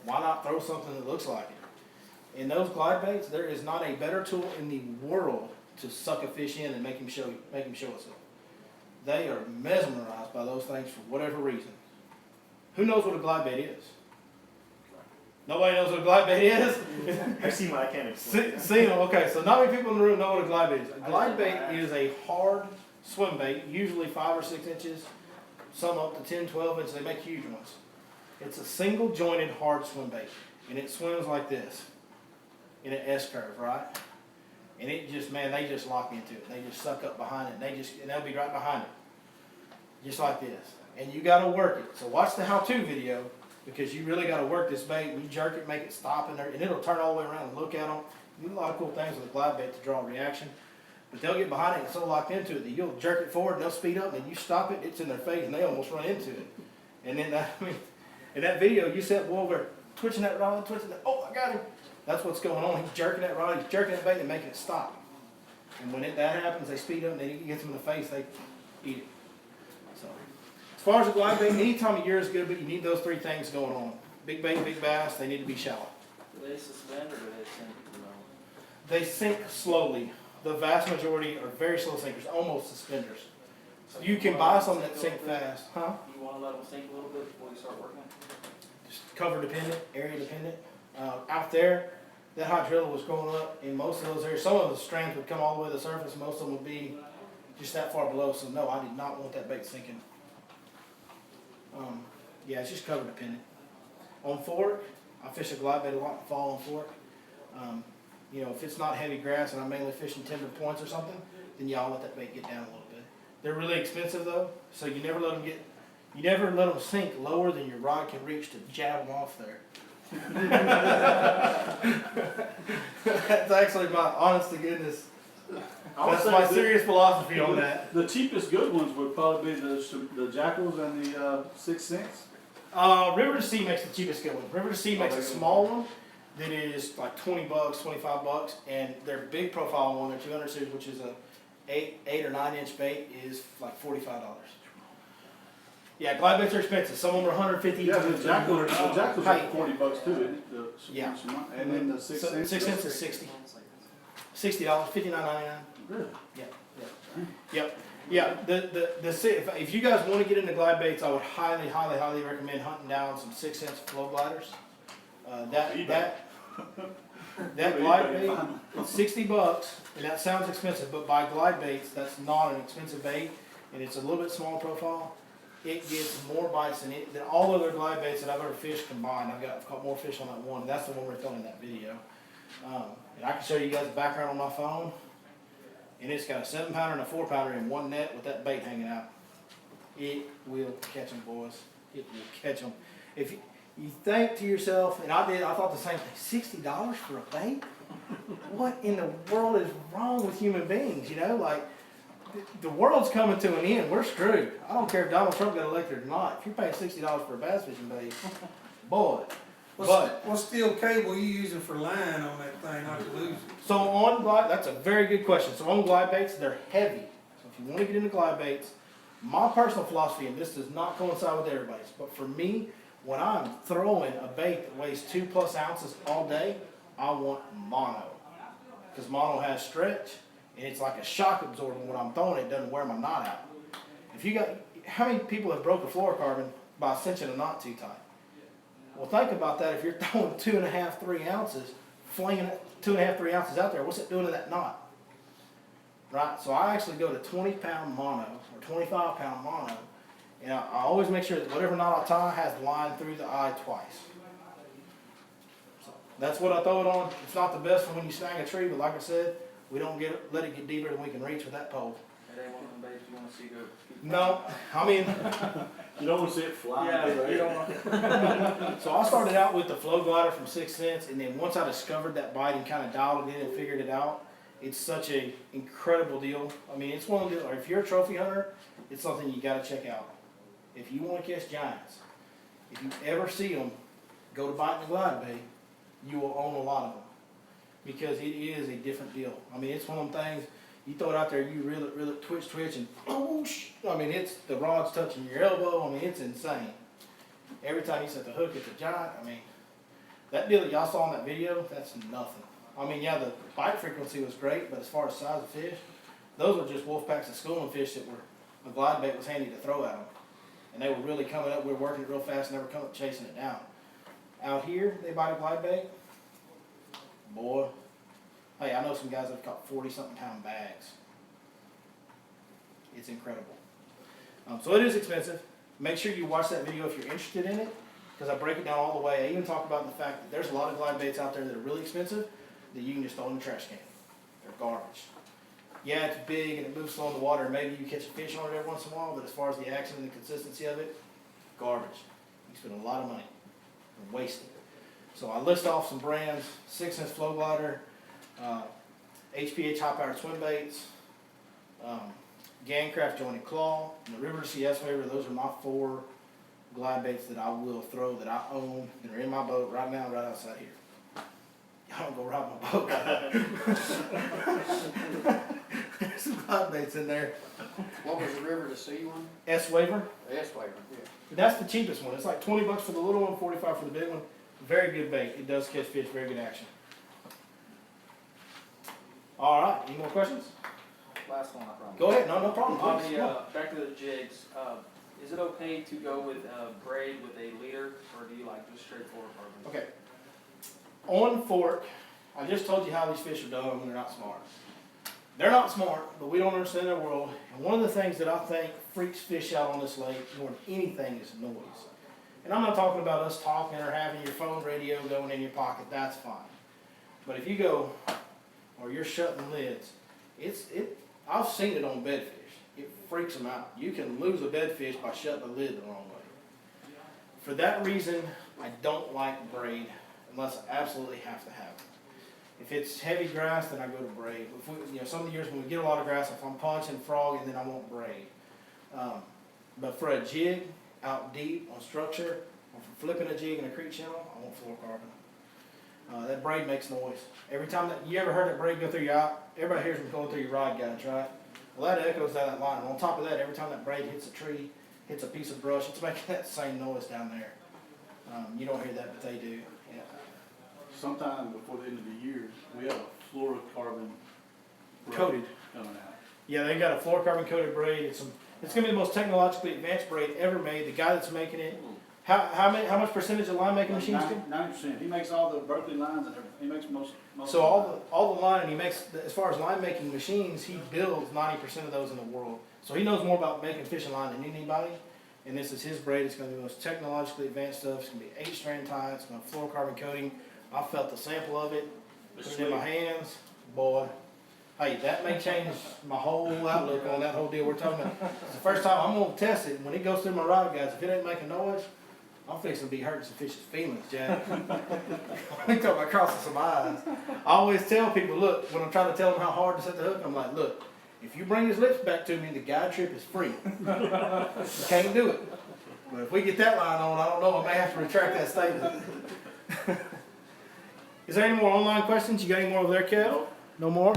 Why not throw something that looks like it? In those glide baits, there is not a better tool in the world to suck a fish in and make him show itself. They are mesmerized by those things for whatever reason. Who knows what a glide bait is? Nobody knows what a glide bait is? I've seen what I can't explain. See, okay, so not many people in the room know what a glide bait is. A glide bait is a hard swim bait, usually 5 or 6 inches, some up to 10, 12 inches. They make huge ones. It's a single jointed hard swim bait, and it swims like this in an S curve, right? And it just, man, they just lock into it. They just suck up behind it, and they'll be right behind it, just like this. And you got to work it. So watch the how-to video, because you really got to work this bait. And you jerk it, make it stop in there, and it'll turn all the way around and look at them. You do a lot of cool things with a glide bait to draw a reaction. But they'll get behind it and so locked into it that you'll jerk it forward and they'll speed up, and then you stop it, it's in their face, and they almost run into it. And then in that video, you set boy over twitching that rod, oh, I got him. That's what's going on. He's jerking that rod, he's jerking that bait and making it stop. And when that happens, they speed up, and then he gets them in the face, they eat it. So, as far as a glide bait, any time of year is good, but you need those 3 things going on. Big bait, big bass, they need to be shallow. Do they suspend or do they sink? They sink slowly. The vast majority are very slow sinkers, almost suspenders. You can buy some that sink fast, huh? You wanna let them sink a little bit before you start working? Just cover dependent, area dependent. Out there, that hydrilla was growing up in most of those areas. Some of the strands would come all the way to the surface, most of them would be just that far below, so no, I did not want that bait sinking. Yeah, it's just cover dependent. On fork, I fish a glide bait a lot in the fall on fork. You know, if it's not heavy grass and I'm mainly fishing tender points or something, then yeah, I'll let that bait get down a little bit. They're really expensive though, so you never let them sink lower than your rod can reach to jab them off there. That's actually my honest to goodness. I would That's say my that serious philosophy on that. The cheapest good ones would probably be the Jackals and the 6 cents. River to Sea makes the cheapest good one. River to Sea makes a small one that is like $20, $25, and their big profile one, their 200 series, which is a 8 or 9 inch bait, is like $45. Yeah, glide baits are expensive. Some of them are 150. Yeah, the Jackals are Hey. $40 too, isn't it? Yeah. And then the 6 So, cents. 6 cents is $60, $59.99. Really? Yep. Yeah, if you guys want to get into glide baits, I would highly, highly, highly recommend hunting down some 6 cents flow gliders. That glide bait, it's $60, and that sounds expensive, but by glide baits, that's not an expensive bait, and it's a little bit smaller profile. It gets more bites than all other glide baits that I've ever fished combined. I've caught more fish on that one, and that's the one we're throwing in that video. And I can show you guys the background on my phone. And it's got a 7-pounder and a 4-pounder in one net with that bait hanging out. It will catch them, boys. It will catch them. If you think to yourself, and I thought the same thing, $60 for a bait? What in the world is wrong with human beings, you know? Like, the world's coming to an end. We're screwed. I don't care if Donald Trump got elected or not. If you're paying $60 for a bass fishing bait, boy. What steel cable you using for line on that thing not to lose it? So on glide, that's a very good question. So on glide baits, they're heavy. So if you want to get into glide baits, my personal philosophy, and this does not coincide with everybody's, but for me, when I'm throwing a bait that weighs 2+ ounces all day, I want mono. Because mono has stretch, and it's like a shock absorber. When I'm throwing it, doesn't wear my knot out. If you got, how many people have broke a fluorocarbon by cinching a knot too tight? Well, think about that. If you're throwing 2.5, 3 ounces, flinging 2.5, 3 ounces out there, what's it doing to that knot? Right? So I actually go to 20-pound mono or 25-pound mono, and I always make sure that whatever knot I tie has the line through the eye twice. So that's what I throw it on. It's not the best for when you snag a tree, but like I said, we don't let it get deeper than we can reach with that pole. It ain't one of them baits you wanna see go. No, I mean, You don't want to see it fly. Yeah, you don't want. so I started out with the flow glider from 6 cents, and then once I discovered that bite and kind of dialed it in and figured it out, it's such an incredible deal. I mean, it's one of the, or if you're a trophy hunter, it's something you got to check out. If you want to catch giants, if you ever see them, go to Biting the Glide Bait, you will own a lot of them, because it is a different deal. I mean, it's one of them things. You throw it out there, you reel it, twitch, and whoosh. I mean, it's the rod's touching your elbow. I mean, it's insane. Every time you set the hook, it's a giant. I mean, that deal that y'all saw in that video, that's nothing. I mean, yeah, the bite frequency was great, but as far as size of fish, those were just wolf packs of schooling fish that were, a glide bait was handy to throw at them. And they were really coming up, we were working it real fast, never come up chasing it down. Out here, they bite a glide bait, boy. Hey, I know some guys that have caught 40-something pound bags. It's incredible. So it is expensive. Make sure you watch that video if you're interested in it, because I break it down all the way. I even talk about the fact that there's a lot of glide baits out there that are really expensive that you can just throw in the trash can. They're garbage. Yeah, it's big and it moves slow in the water, and maybe you catch a fish on it every once in a while, but as far as the action and the consistency of it, garbage. You spend a lot of money and waste it. So I list off some brands: 6 cents flow glider, HPH high powered swim baits, Gancraft jointed claw, and the River to Sea S-Waver. Those are my 4 glide baits that I will throw, that I own, that are in my boat right now, right outside here. Y'all don't go ride my boat. live baits in there. What was the river to sea one? S-Waver. S-Waver, yeah. That's the cheapest one. It's like 20 bucks for the little one, 45 for the big one. Very good bait. It does catch fish, very good action. All right, any more questions? Last one, I promise. Go ahead, no problem. On Please, the, come on. back to the jigs, is it okay to go with, braid with a leader, or do you like just straight fluorocarbon? Okay. On fork, I just told you how these fish are done when they're not smart. They're not smart, but we don't understand their world. And one of the things that I think freaks fish out on this lake more than anything is noise. And I'm not talking about us talking or having your phone radio going in your pocket, that's fine. But if you go, or you're shutting lids, I've seen it on bedfish. It freaks them out. You can lose a bedfish by shutting the lid the wrong way. For that reason, I don't like braid unless I absolutely have to have it. If it's heavy grass, then I go to braid. If we, some of the years when we get a lot of grass, if I'm punching, frogging, then I won't braid. But for a jig out deep on structure, or for flipping a jig in a creek channel, I want fluorocarbon. That braid makes noise. Every time you ever heard that braid go through your eye, everybody hears them going through your rod guides, right? Well, that echoes down that line. And on top of that, every time that braid hits a tree, hits a piece of brush, it's making that same noise down there. You don't hear that, but they do. Yeah. Sometime before the end of the year, we have a fluorocarbon braid Coated. coming out. Yeah, they got a fluorocarbon coated braid. It's gonna be the most technologically advanced braid ever made. The guy that's making it, how much percentage of line making machines do? 90%. He makes all the Berkeley lines and everything. He makes most So of the all the line he makes, as far as line making machines, he builds 90% of those in the world. So he knows more about making fishing line than anybody. And this is his braid. It's gonna be the most technologically advanced stuff. It's gonna be 8-strand tie. It's gonna have fluorocarbon coating. I felt the sample of it. Put it in my hands, boy. Hey, that may change my whole outlook on that whole deal we're talking about. It's the first time I'm gonna test it. When it goes through my rod guys, if it ain't making noise, I'm fixing to be hurting some fish's feelings, Jack. I'm talking about crossing some eyes. I always tell people, look, when I'm trying to tell them how hard to set the hook, I'm like, look, if you bring his lips back to me, the guide trip is free. You can't do it. But if we get that line on, I don't know, I may have to retract that statement. Is there any more online questions? You got any more over there, Kev? No more?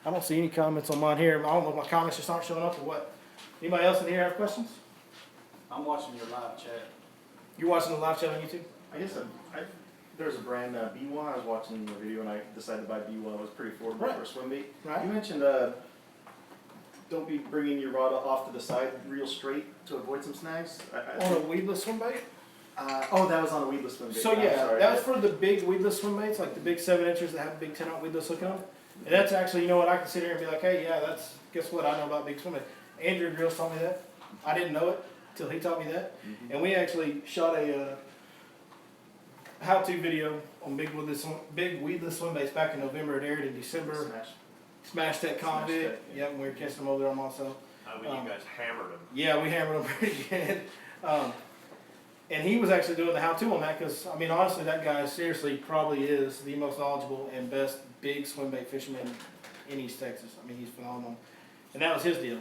I don't see any comments on mine here. I don't know if my comments just aren't showing up or what. Anybody else in here have questions? I'm watching your live chat. You're watching the live chat on YouTube? I guess there's a brand, B1, I was watching the video and I decided to buy B1, I was pretty affordable Right. for a swim bait. Right. You mentioned, don't be bringing your rod off to the side real straight to avoid some snags. On a weedless swim bait? Oh, that was on a weedless swim bait. So I'm yeah, sorry. that's for the big weedless swim baits, like the big 7 inches that have a big 10-aught weedless hook on them. And that's actually, you know what, I can sit here and be like, hey, yeah, guess what, I know about big swim baits. Andrew Grills told me that. I didn't know it till he taught me that. Mhm. And we actually shot a how-to video on big weedless swim baits back in November. It aired in December. Smash. Smash that Smash convict. that, yeah. Yep, and we were catching them over there on Monticello. When you guys hammered them. Yeah, we hammered him pretty good. And he was actually doing the how-to on that because, I mean, honestly, that guy seriously probably is the most knowledgeable and best big swim bait fisherman in East Texas. I mean, he's phenomenal. And that was his deal.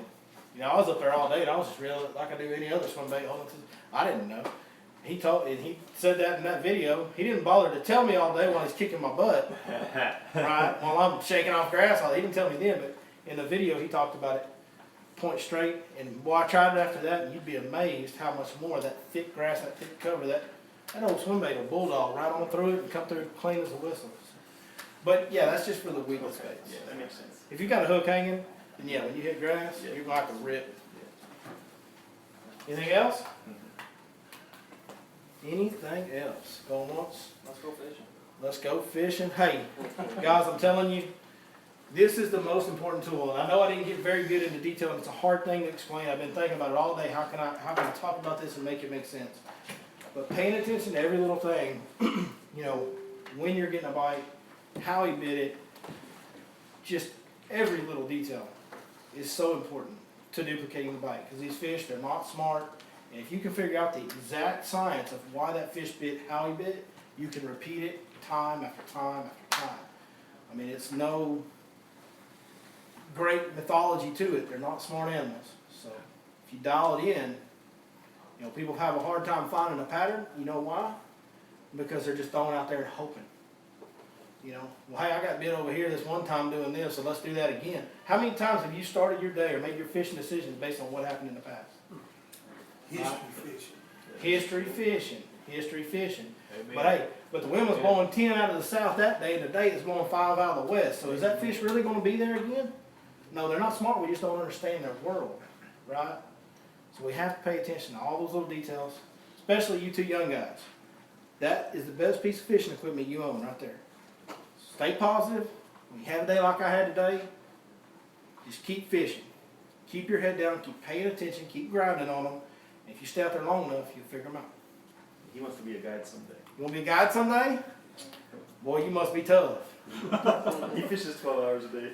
You know, I was up there all day and I was just real like I do any other swim bait. I didn't know. He said that in that video. He didn't bother to tell me all day while he's kicking my butt, right? While I'm shaking off grass. He didn't tell me then, but in the video he talked about it. Point straight, and boy, I tried it after that, and you'd be amazed how much more that thick grass, that thick cover, that old swim bait will bulldog right on through it and come through clean as a whistle. But yeah, that's just for the weedless baits. Yeah, that makes sense. If you got a hook hanging, then yeah, when you hit grass, Yeah. you're going to rip. Anything else? Anything else? Going once? Let's go fishing. Let's go fishing. Hey, guys, I'm telling you, this is the most important tool. And I know I didn't get very good into detail, and it's a hard thing to explain. I've been thinking about it all day. How can I talk about this and make it make sense? But paying attention to every little thing, you know, when you're getting a bite, how he bit it, just every little detail is so important to duplicating the bite. Because these fish, they're not smart. And if you can figure out the exact science of why that fish bit, how he bit it, you can repeat it time after time after time. I mean, it's no great mythology to it. They're not smart animals. So if you dial it in, you know, people have a hard time finding a pattern. You know why? Because they're just throwing out there and hoping. You know, well, hey, I got bit over here this one time doing this, so let's do that again. How many times have you started your day or made your fishing decisions based on what happened in the past? History fishing. History fishing, history fishing. Amen. But hey, but the wind was blowing 10 out of the south that day, and today it's blowing 5 out of the west. So is that fish really going to be there again? No, they're not smart. We just don't understand their world, right? So we have to pay attention to all those little details, especially you two young guys. That is the best piece of fishing equipment you own right there. Stay positive. When you have a day like I had today, just keep fishing. Keep your head down, keep paying attention, keep grinding on them. And if you stay out there long enough, you'll figure them out. He wants to be a guide someday. You want to be a guide someday? Boy, you must be tough. He fishes 12 hours a day.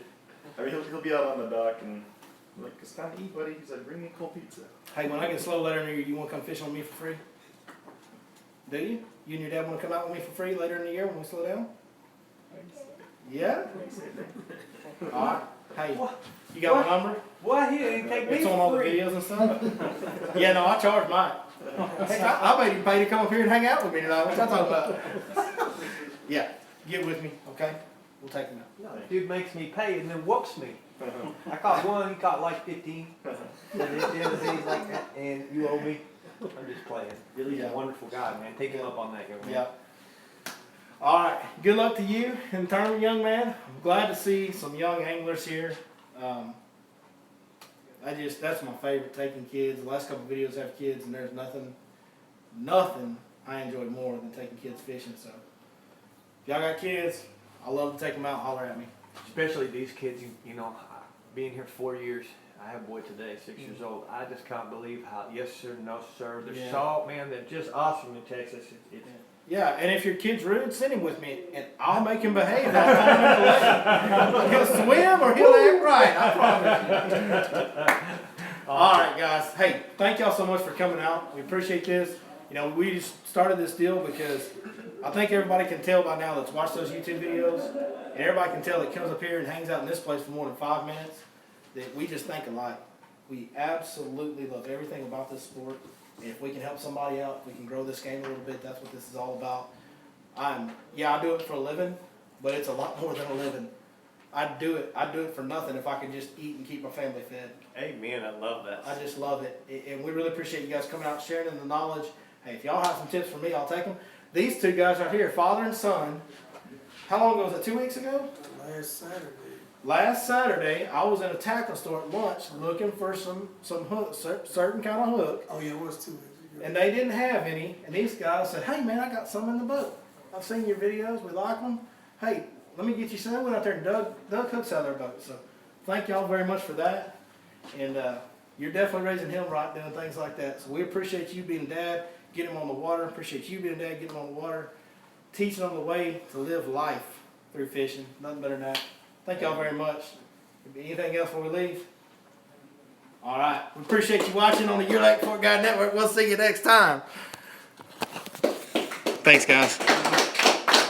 I mean, he'll be out on the dock and I'm like, it's time to eat, buddy. He's like, bring me a cold pizza. Hey, when I get slow later in the year, you want to come fishing with me for free? Do you? You and your dad want to come out with me for free later in the year when we slow down? Yeah? All right. Hey, you got my number? What? He didn't take me It's on all the for free. videos and stuff? Yeah, no, I charge mine. Heck, I made him pay to come up here and hang out with me tonight. What y'all talking about? Yeah, get with me, okay? We'll take him out. No, dude makes me pay and then whoops me. I caught one, he caught like 15. And then the other day he's like, and you owe me. I'm just playing. Billy's Yeah. a wonderful guy, man. Take him up on that, young man. Yeah. All right. Good luck to you in the tournament, young man. I'm glad to see some young anglers here. That's my favorite, taking kids. The last couple of videos have kids, and there's nothing I enjoy more than taking kids fishing. So, if y'all got kids, I love to take them out. Holler at me. Especially these kids, you know, being here 4 years. I have a boy today, 6 years old. I just can't believe how, yes sir, no sir. They're Yeah. so, man, they're just awesome in Texas. It's Yeah, and if your kid's rude, send him with me, and I'll make him behave. I'll throw him in the lake. He'll swim or he'll act right. I promise you. All right, guys. Hey, thank y'all so much for coming out. We appreciate this. You know, we just started this deal because I think everybody can tell by now that's watched those YouTube videos, and everybody can tell that comes up here and hangs out in this place for more than 5 minutes, that we just think alike. We absolutely love everything about this sport. And if we can help somebody out, if we can grow this game a little bit, that's what this is all about. I do it for a living, but it's a lot more than a living. I'd do it for nothing if I could just eat and keep my family fed. amen, I love that. I just love it. And we really appreciate you guys coming out and sharing the knowledge. Hey, if y'all have some tips for me, I'll take them. These two guys right here, father and son, how long ago was it, 2 weeks ago? Last Saturday. Last Saturday, I was in a tackle store at lunch looking for some hook, certain kind of hook. Oh, yeah, it was 2 weeks ago. And they didn't have any, and these guys said, hey man, I got some in the boat. I've seen your videos, we like them. Hey, let me get you some. I went out there and dug hooks out of their boat. So thank y'all very much for that. And you're definitely raising him right, doing things like that. So we appreciate you being a dad, getting him on the water. Appreciate you being a dad, getting him on the water. Teaching them the way to live life through fishing. Nothing better than that. Thank y'all very much. Anything else before we leave? All right. We appreciate you watching on the Your Lake Fort Guide Network. We'll see you next time. Thanks, guys.